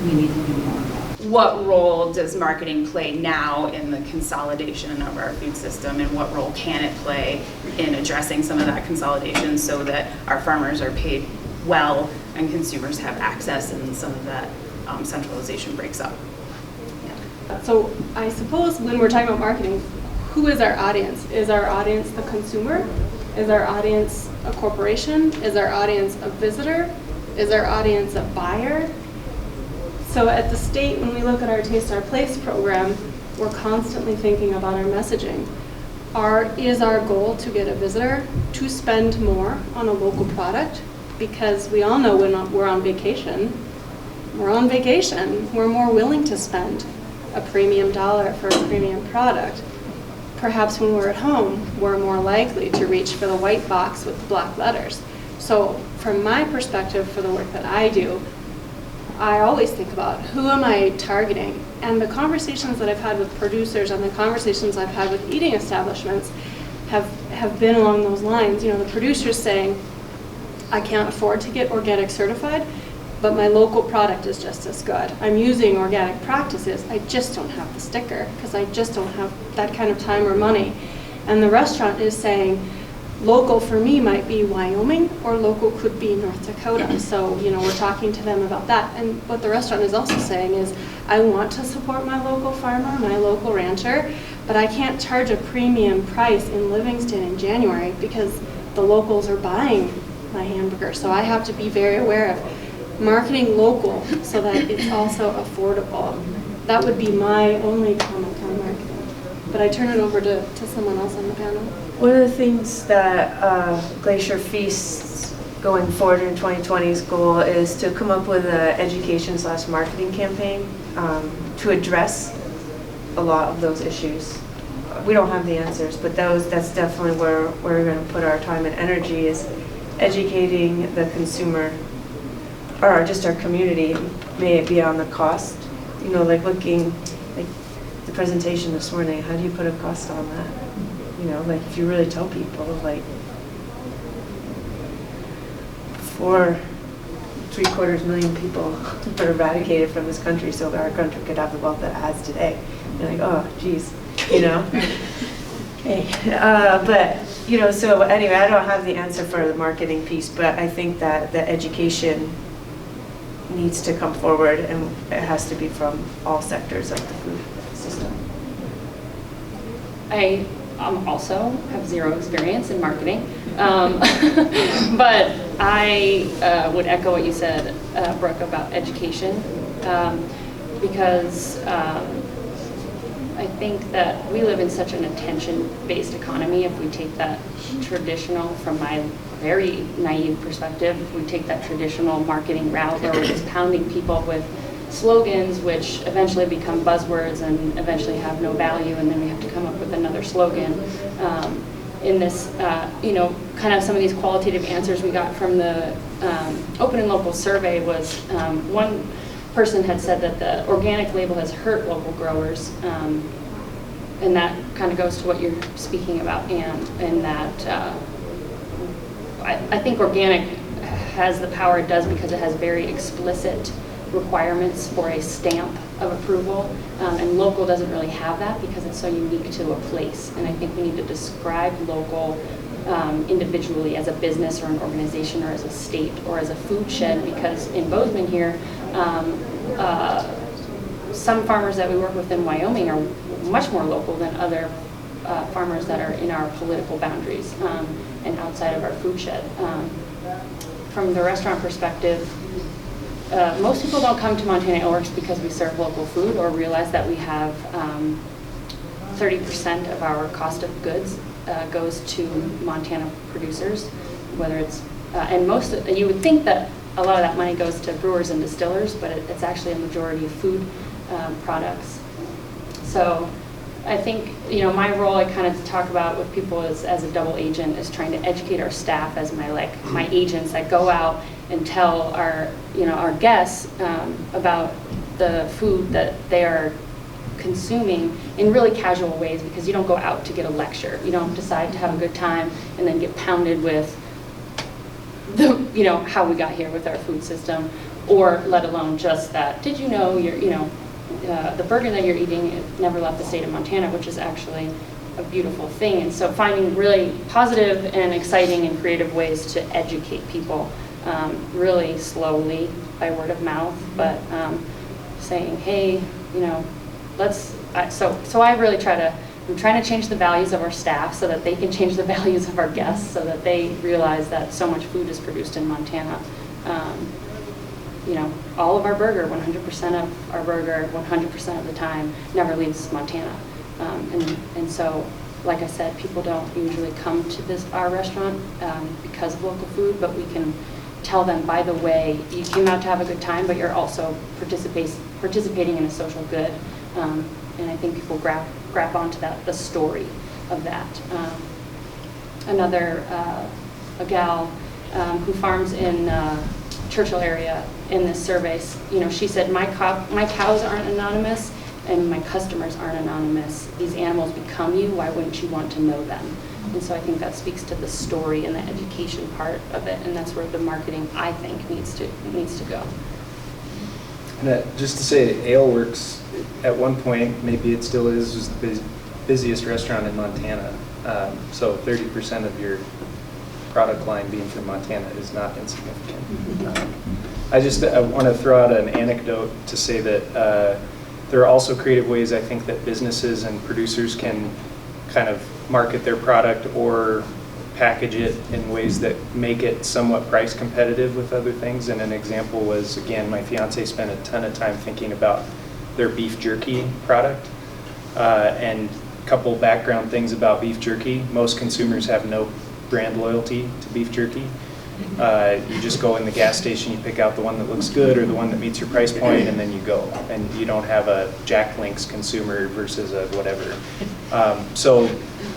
S6: we need to do more about.
S1: What role does marketing play now in the consolidation of our food system, and what role can it play in addressing some of that consolidation so that our farmers are paid well and consumers have access and some of that centralization breaks up?
S4: So I suppose when we're talking about marketing, who is our audience? Is our audience the consumer? Is our audience a corporation? Is our audience a visitor? Is our audience a buyer? So at the state, when we look at our Taste Our Place program, we're constantly thinking about our messaging. Is our goal to get a visitor to spend more on a local product? Because we all know when we're on vacation, we're more willing to spend a premium dollar for a premium product. Perhaps when we're at home, we're more likely to reach for the white box with the black letters. So from my perspective, for the work that I do, I always think about who am I targeting? And the conversations that I've had with producers and the conversations I've had with eating establishments have been along those lines. The producer's saying, I can't afford to get organic certified, but my local product is just as good. I'm using organic practices, I just don't have the sticker because I just don't have that kind of time or money. And the restaurant is saying, local for me might be Wyoming, or local could be North Dakota. So, we're talking to them about that. And what the restaurant is also saying is, I want to support my local farmer, my local rancher, but I can't charge a premium price in Livingston in January because the locals are buying my hamburger. So I have to be very aware of marketing local so that it's also affordable. That would be my only comment on marketing. But I turn it over to someone else on the panel.
S5: One of the things that Glacier Feast going forward in 2020's goal is to come up with an education/marketing campaign to address a lot of those issues. We don't have the answers, but that's definitely where we're going to put our time and energy, is educating the consumer, or just our community, may it be on the cost, looking, like the presentation this morning, how do you put a cost on that? If you really tell people, for 3/4 million people are eradicated from this country so our country could have the wealth that it has today. You're like, oh, geez, Okay. So anyway, I don't have the answer for the marketing piece, but I think that the education needs to come forward, and it has to be from all sectors of the food system.
S2: I also have zero experience in marketing, but I would echo what you said, Brooke, about education, because I think that we live in such an attention-based economy. If we take that traditional, from my very naive perspective, if we take that traditional marketing route where we're just pounding people with slogans which eventually become buzzwords and eventually have no value, and then we have to come up with another slogan. In this, kind of some of these qualitative answers we got from the open and local survey was one person had said that the organic label has hurt local growers, and that kind of goes to what you're speaking about, and that I think organic has the power it does because it has very explicit requirements for a stamp of approval, and local doesn't really have that because it's so unique to a place. And I think we need to describe local individually as a business or an organization or as a state or as a food shed, because in Bozeman here, some farmers that we work with in Wyoming are much more local than other farmers that are in our political boundaries and outside of our food shed. From the restaurant perspective, most people don't come to Montana Ale Works because we serve local food or realize that we have 30% of our cost of goods goes to Montana producers, whether it's, and most, you would think that a lot of that money goes to brewers and distillers, but it's actually a majority of food products. So I think, my role I kind of talk about with people is as a double agent is trying to educate our staff as my agents that go out and tell our guests about the food that they are consuming in really casual ways, because you don't go out to get a lecture. You don't decide to have a good time and then get pounded with how we got here with our food system, or let alone just that, did you know the burger that you're eating, it never left the state of Montana, which is actually a beautiful thing. And so finding really positive and exciting and creative ways to educate people really slowly by word of mouth, but saying, hey, so I really I'm trying to change the values of our staff so that they can change the values of our guests, so that they realize that so much food is produced in Montana. All of our burger, 100% of our burger, 100% of the time, never leaves Montana. And so, like I said, people don't usually come to our restaurant because of local food, but we can tell them, by the way, you came out to have a good time, but you're also participating in a social good. And I think people grab onto that, the story of that. Another, a gal who farms in Churchill area in this survey, she said, my cows aren't anonymous and my customers aren't anonymous. These animals become you, why wouldn't you want to know them? And so I think that speaks to the story and the education part of it, and that's where the marketing, I think, needs to go.
S3: And just to say, Ale Works, at one point, maybe it still is, was the busiest restaurant in Montana. So 30% of your product line being from Montana is not insignificant. I want to throw out an anecdote to say that there are also creative ways I think that businesses and producers can kind of market their product or package it in ways that make it somewhat price competitive with other things. And an example was, again, my fiance spent a ton of time thinking about their beef jerky product. And a couple background things about beef jerky. Most consumers have no brand loyalty to beef jerky. You just go in the gas station, you pick out the one that looks good or the one that meets your price point, and then you go. And you don't have a Jack Link's consumer versus a whatever. So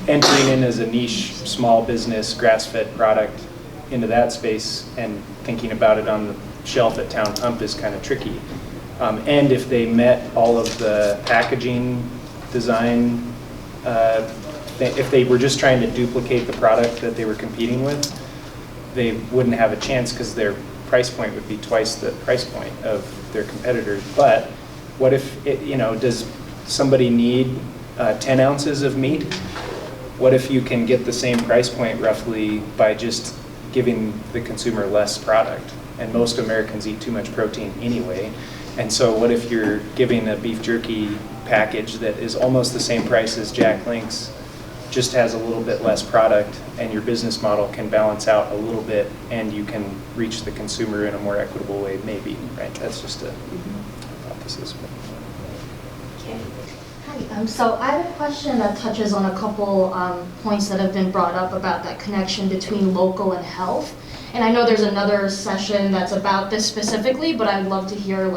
S3: entering in as a niche, small business, grass-fed product into that space and thinking about it on the shelf at Town Pump is kind of tricky. And if they met all of the packaging design, if they were just trying to duplicate the product that they were competing with, they wouldn't have a chance because their price point would be twice the price point of their competitors. But what if, does somebody need 10 ounces of meat? What if you can get the same price point roughly by just giving the consumer less product? And most Americans eat too much protein anyway. And so what if you're giving a beef jerky package that is almost the same price as Jack Link's, just has a little bit less product, and your business model can balance out a little bit and you can reach the consumer in a more equitable way, maybe, right? That's just a hypothesis.
S7: Okay. Hi, so I have a question that touches on a couple points that have been brought up about that connection between local and health. And I know there's another session that's about this specifically, but I'd love to hear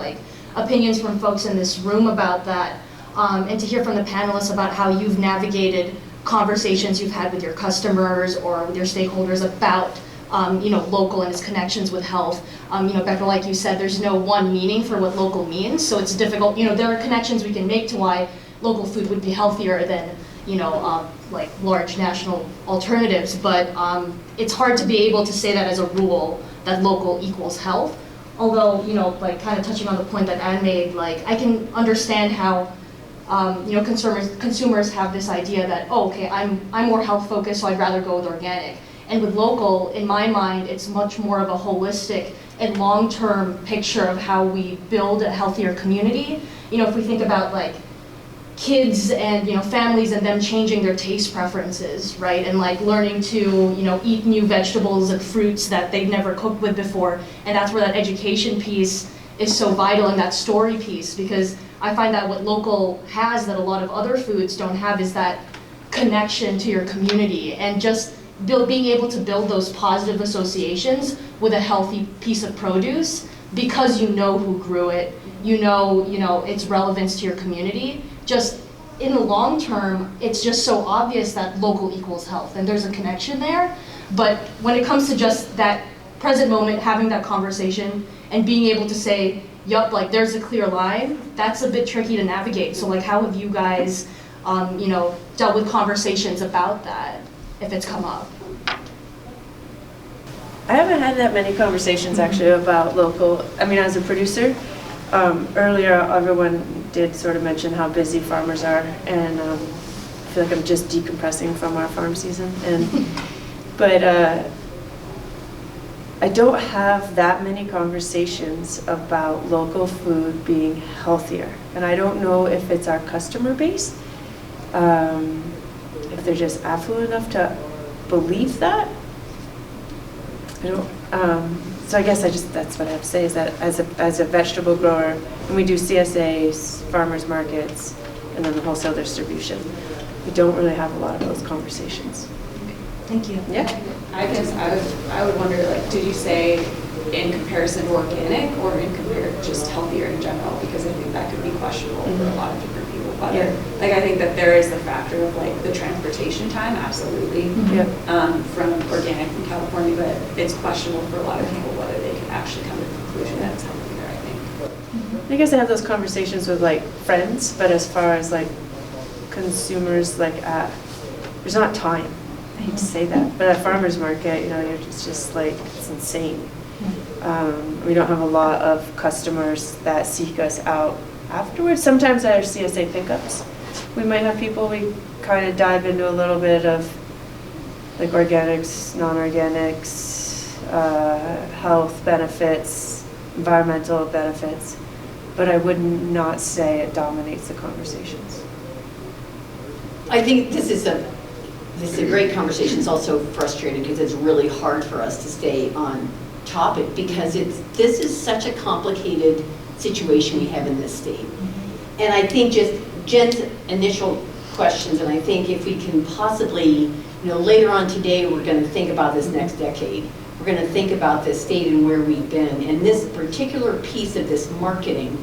S7: opinions from folks in this room about that, and to hear from the panelists about how you've navigated conversations you've had with your customers or with your stakeholders about local and its connections with health. Becca, like you said, there's no one meaning for what local means, so it's difficult. There are connections we can make to why local food would be healthier than, like large national alternatives, but it's hard to be able to say that as a rule, that local equals health. Although, like kind of touching on the point that Anne made, like I can understand how consumers have this idea that, oh, okay, I'm more health focused, so I'd rather go with organic. And with local, in my mind, it's much more of a holistic and long-term picture of how we build a healthier community. If we think about like kids and families and them changing their taste preferences, right? And like learning to eat new vegetables and fruits that they've never cooked with before. And that's where that education piece is so vital, and that story piece, because I find that what local has that a lot of other foods don't have is that connection to your community, and just being able to build those positive associations with a healthy piece of produce because you know who grew it, its relevance to your community. Just in the long term, it's just so obvious that local equals health, and there's a connection there. But when it comes to just that present moment, having that conversation and being able to say, yup, like there's a clear line, that's a bit tricky to navigate. So like, how have you guys, dealt with conversations about that, if it's come up?
S5: I haven't had that many conversations actually about local. I mean, as a producer, earlier everyone did sort of mention how busy farmers are, and I feel like I'm just decompressing from our farm season. But I don't have that many conversations about local food being healthier, and I don't know if it's our customer base, if they're just affluent enough to believe that. So I guess that's what I have to say, is that as a vegetable grower, and we do CSAs, farmers markets, and then the wholesale distribution, we don't really have a lot of those conversations.
S7: Thank you.
S5: Yeah.
S1: I guess I would wonder, like, did you say in comparison to organic or in comparison just healthier in general? Because I think that could be questionable for a lot of different people. Whether, like, I think that there is the factor of like the transportation time, absolutely, from organic from California, but it's questionable for a lot of people whether they can actually come to the conclusion that it's healthier, I think.
S5: I guess I have those conversations with like friends, but as far as like consumers, like there's not time. I hate to say that, but at farmers market, it's just like, it's insane. We don't have a lot of customers that seek us out afterwards. Sometimes at our CSA pickups, we might have people, we kind of dive into a little bit of like organics, non-organics, health benefits, environmental benefits, but I would not say it dominates the conversations.
S8: I think this is a great conversation. It's also frustrating because it's really hard for us to stay on topic because this is such a complicated situation we have in this state. And I think just Jenn's initial questions, and I think if we can possibly, later on today, we're going to think about this next decade. We're going to think about this state and where we've been. And this particular piece of this marketing,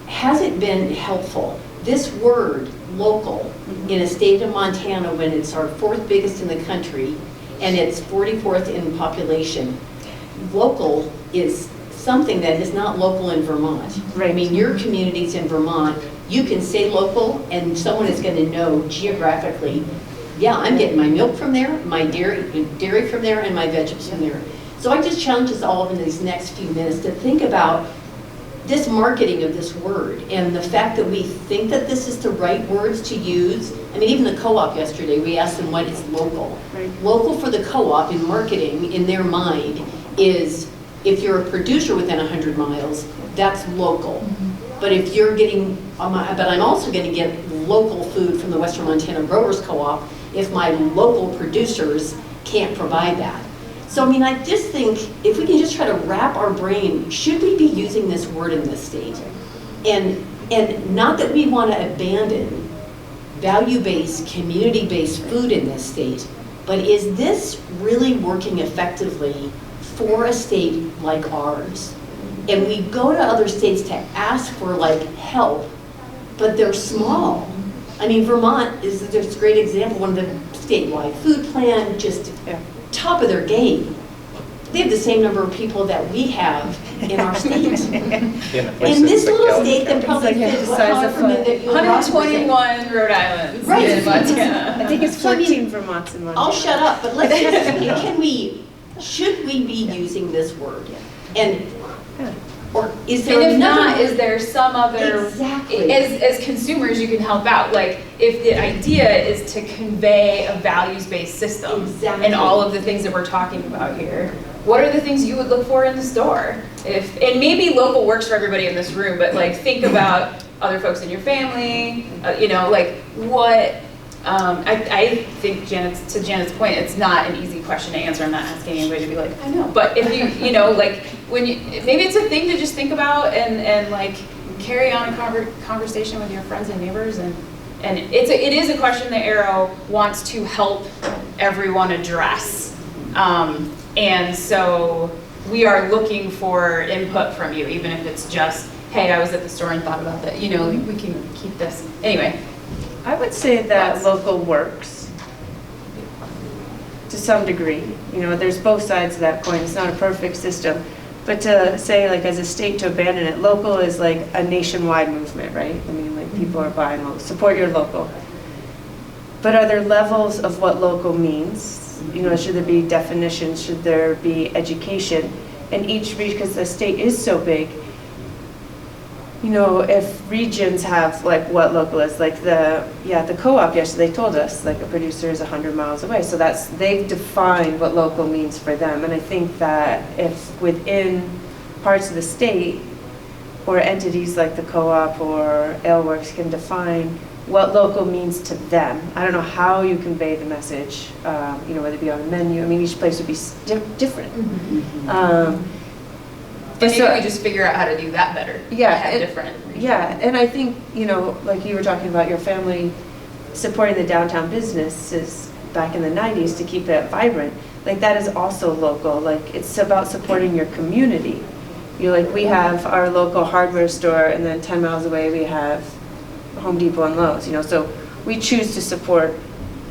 S8: has it been helpful? This word, local, in a state of Montana when it's our 4th biggest in the country and it's 44th in population, local is something that is not local in Vermont.
S5: Right.
S8: I mean, your communities in Vermont, you can say local and someone is going to know geographically, yeah, I'm getting my milk from there, my dairy from there, and my vegetables from there. So I just challenge us all in these next few minutes to think about this marketing of this word and the fact that we think that this is the right words to use. I mean, even the co-op yesterday, we asked them what is local.
S5: Right.
S8: Local for the co-op in marketing, in their mind, is if you're a producer within 100 miles, that's local. But if you're getting, but I'm also going to get local food from the Western Montana Growers Co-op if my local producers can't provide that. So, I mean, I just think if we can just try to wrap our brain, should we be using this word in this state? And not that we want to abandon value-based, community-based food in this state, but is this really working effectively for a state like ours? And we go to other states to ask for like help, but they're small. I mean, Vermont is just a great example, one of the statewide food plan, just top of their game. They have the same number of people that we have in our state. In this little state that probably fits however many that you
S1: 121 Rhode Islands in Montana.
S5: I think it's 14 Vermonts in Montana.
S8: I'll shut up, but let's just, should we be using this word? And, or is there
S1: And if
S8: another
S1: not,
S8: word?
S1: is there some other,
S8: Exactly.
S1: as consumers, you can help out. Like, if the idea is to convey a values-based system
S8: Exactly.
S1: and all of the things that we're talking about here, what are the things you would look for in the store? And maybe local works for everybody in this room, but like, think about other folks in your family, you know, like what, I think to Janet's point, it's not an easy question to answer. I'm not asking anybody to be like, I know. But if you know, like, maybe it's a thing to just think about and like carry on a conversation with your friends and neighbors. And it is a question that AERO wants to help everyone address. And so we are looking for input from you, even if it's just, hey, I was at the store and thought about that. You know, we can keep this. Anyway.
S5: I would say that local works to some degree. You know, there's both sides of that coin. It's not a perfect system. But to say, like, as a state to abandon it, local is like a nationwide movement, right? I mean, like, people are buying local. Support your local. But are there levels of what local means? You know, should there be definitions? Should there be education? And each region, because the state is so big, you know, if regions have like what local is, like the co-op yesterday told us like a producer is 100 miles away. So they've defined what local means for them. And I think that if within parts of the state or entities like the co-op or AERO can define what local means to them, I don't know how you convey the message, you know, whether it be on a menu. I mean, each place would be different.
S1: And maybe we just figure out how to do that better.
S5: Yeah, and I think, you know, like you were talking about your family supporting the downtown businesses back in the 90s to keep it vibrant. Like, that is also local. Like, it's about supporting your community. You know, like, we have our local hardware store, and then 10 miles away we have Home Depot and Lowe's, you know. So we choose to support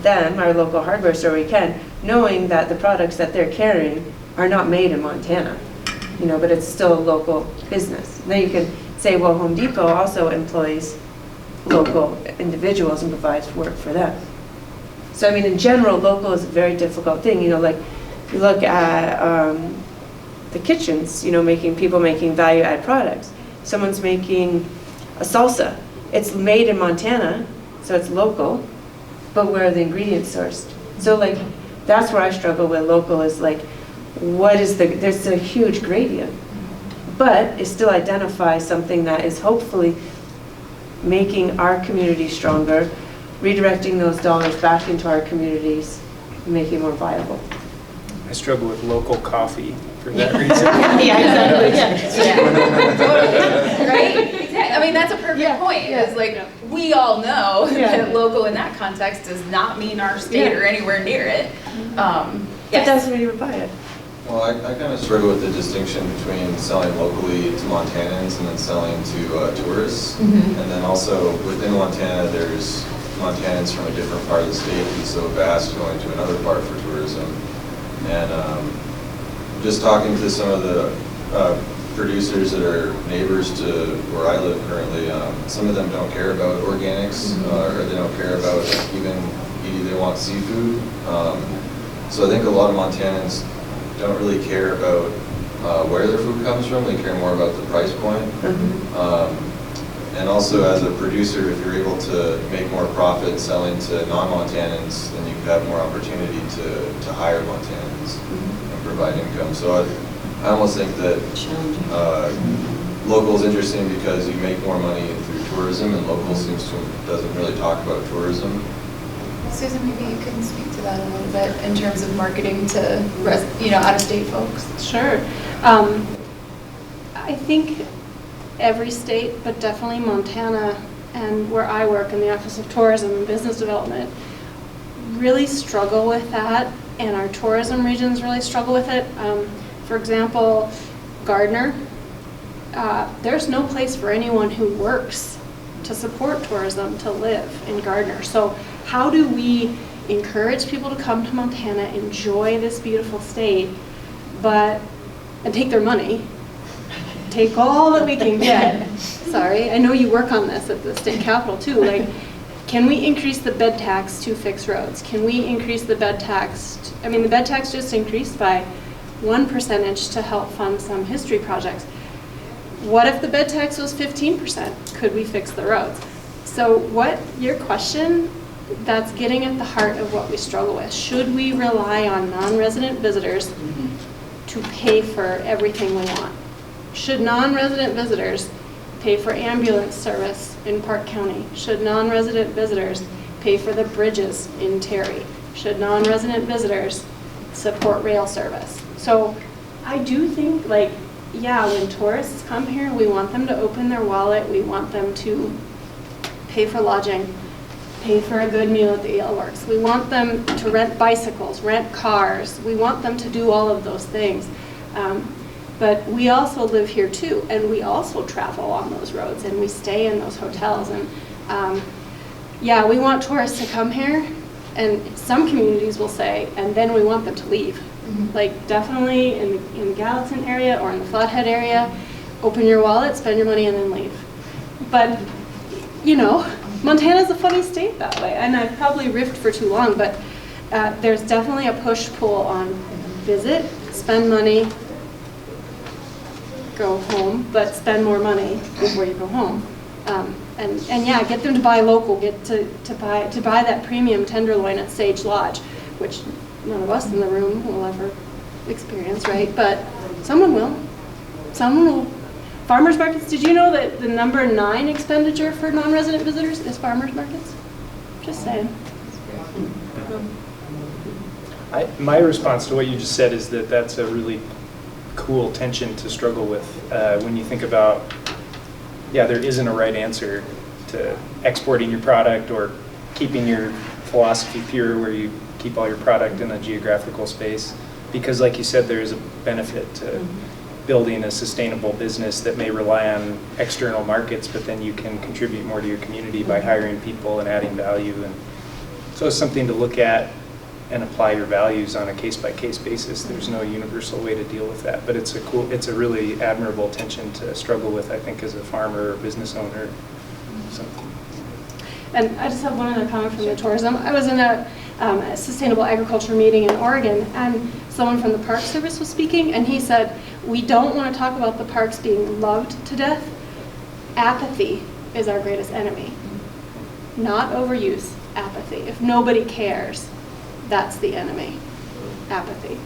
S5: them, our local hardware store, we can, knowing that the products that they're carrying are not made in Montana. You know, but it's still a local business. Then you can say, well, Home Depot also employs local individuals and provides work for them. So, I mean, in general, local is a very difficult thing. You know, like, you look at the kitchens, you know, people making value-add products. Someone's making a salsa. It's made in Montana, so it's local, but where are the ingredients sourced? So, like, that's where I struggle with local is, like, there's a huge gradient, but it still identifies something that is hopefully making our community stronger, redirecting those dollars back into our communities, and making it more viable.
S3: I struggle with local coffee for that reason.
S1: Yeah, exactly. Right? Exactly. I mean, that's a perfect point. It's like, we all know that local in that context does not mean our state or anywhere near it.
S5: But that's where you would buy it.
S9: Well, I kind of struggle with the distinction between selling locally to Montanans and then selling to tourists. And then also within Montana, there's Montanans from a different part of the state who's so vast going to another part for tourism. And just talking to some of the producers that are neighbors to where I live currently, some of them don't care about organics or they don't care about even eating, they want seafood. So I think a lot of Montanans don't really care about where their food comes from. They care more about the price point. And also as a producer, if you're able to make more profit selling to non-Montanans, then you have more opportunity to hire Montanans and provide income. So I almost think that local is interesting because you make more money through tourism, and local doesn't really talk about tourism.
S1: Susan, maybe you can speak to that a little bit in terms of marketing to out-of-state folks.
S4: Sure. I think every state, but definitely Montana and where I work in the Office of Tourism and Business Development, really struggle with that, and our tourism regions really struggle with it. For example, Gardner there's no place for anyone who works to support tourism to live in Gardner. So how do we encourage people to come to Montana, enjoy this beautiful state, and take their money, take all that we can get. Sorry, I know you work on this at the state capitol too. Like, can we increase the bed tax to fix roads? Can we increase the bed tax? I mean, the bed tax just increased by 1% to help fund some history projects. What if the bed tax was 15%? Could we fix the roads? So your question, that's getting at the heart of what we struggle with. Should we rely on non-resident visitors to pay for everything we want? Should non-resident visitors pay for ambulance service in Park County? Should non-resident visitors pay for the bridges in Terry? Should non-resident visitors support rail service? So I do think, like, yeah, when tourists come here, we want them to open their wallet. We want them to pay for lodging, pay for a good meal at the Ale Works. We want them to rent bicycles, rent cars. We want them to do all of those things. But we also live here too, and we also travel on those roads, and we stay in those hotels. And yeah, we want tourists to come here, and some communities will say, and then we want them to leave. Like, definitely in the Gallatin area or in the Flathead area, open your wallet, spend your money, and then leave. But, you know, Montana's a funny state that way, and I've probably riffed for too long, but there's definitely a push-pull on visit, spend money, go home, but spend more money before you go home. And yeah, get them to buy local, get to buy that premium tenderloin at Sage Lodge, which none of us in the room will ever experience, right? But someone will. Someone will. Farmers markets, did you know that the number 9 expenditure for non-resident visitors is farmers markets? Just saying.
S3: My response to what you just said is that that's a really cool tension to struggle with when you think about, yeah, there isn't a right answer to exporting your product or keeping your philosophy pure where you keep all your product in a geographical space, because like you said, there is a benefit to building a sustainable business that may rely on external markets, but then you can contribute more to your community by hiring people and adding value. And so it's something to look at and apply your values on a case-by-case basis. There's no universal way to deal with that, but it's a really admirable tension to struggle with, I think, as a farmer or business owner. Something.
S4: And I just have one other comment from the tourism. I was in a sustainable agriculture meeting in Oregon, and someone from the Park Service was speaking, and he said, we don't want to talk about the parks being loved to death. Apathy is our greatest enemy. Not overuse, apathy. If nobody cares, that's the enemy, apathy.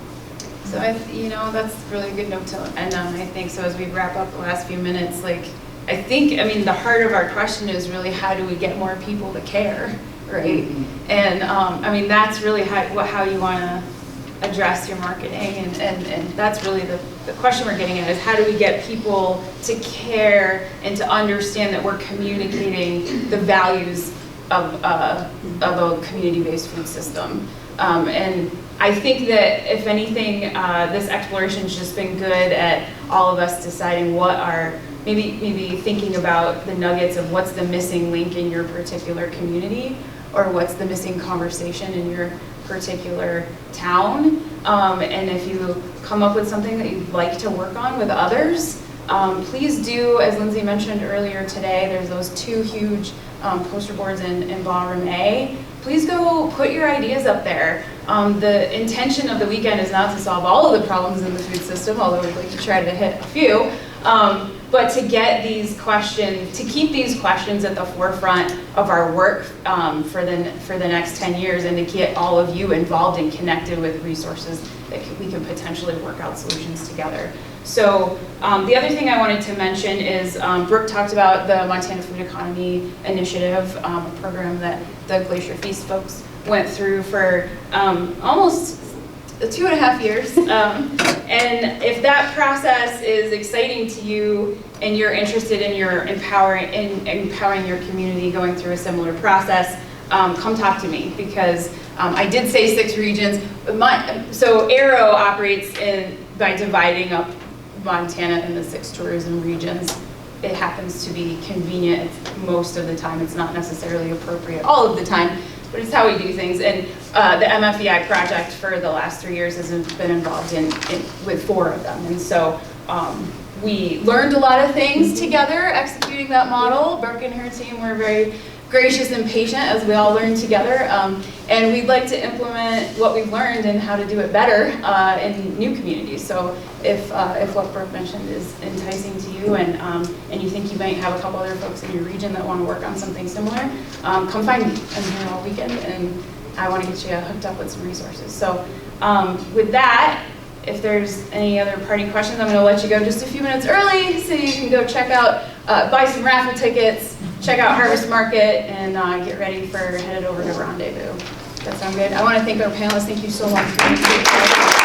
S1: So that's really a good note to end on, I think. So as we wrap up the last few minutes, the heart of our question is really, how do we get more people to care, right? And that's really how you want to address your marketing, and that's really the question we're getting at, is how do we get people to care and to understand that we're communicating the values of a community-based food system. And I think that, if anything, this exploration has just been good at all of us deciding what are, maybe thinking about the nuggets of what's the missing link in your particular community, or what's the missing conversation in your particular town. And if you come up with something that you'd like to work on with others, please do, as Lindsay mentioned earlier today, there's those 2 huge poster boards in Ballroom A. Please go put your ideas up there. The intention of the weekend is not to solve all of the problems in the food system, although we'd like to try to hit a few, but to get these questions, to keep these questions at the forefront of our work for the next 10 years, and to get all of you involved and connected with resources that we can potentially work out solutions together. So the other thing I wanted to mention is Brooke talked about the Montana Food Economy Initiative, a program that the Glacier Feast folks went through for almost 2.5 years. And if that process is exciting to you and you're interested in empowering your community going through a similar process, come talk to me, because I did say 6 regions. So AERO operates by dividing up Montana and the 6 tourism regions. It happens to be convenient most of the time. It's not necessarily appropriate all of the time, but it's how we do things. And the MFEI project for the last 3 years has been involved with 4 of them. And so we learned a lot of things together executing that model. Brooke and her team were very gracious and patient as we all learned together. And we'd like to implement what we've learned and how to do it better in new communities. So if what Brooke mentioned is enticing to you and you think you might have a couple other folks in your region that want to work on something similar, come find me. I'm here all weekend and I want to get you hooked up with some resources. So with that, if there's any other party questions, I'm going to let you go just a few minutes early so you can go check out, buy some raffle tickets, check out Harvest Market, and get ready for headed over to Rendezvous. That sound good? I want to thank our panelists. Thank you so much for being here.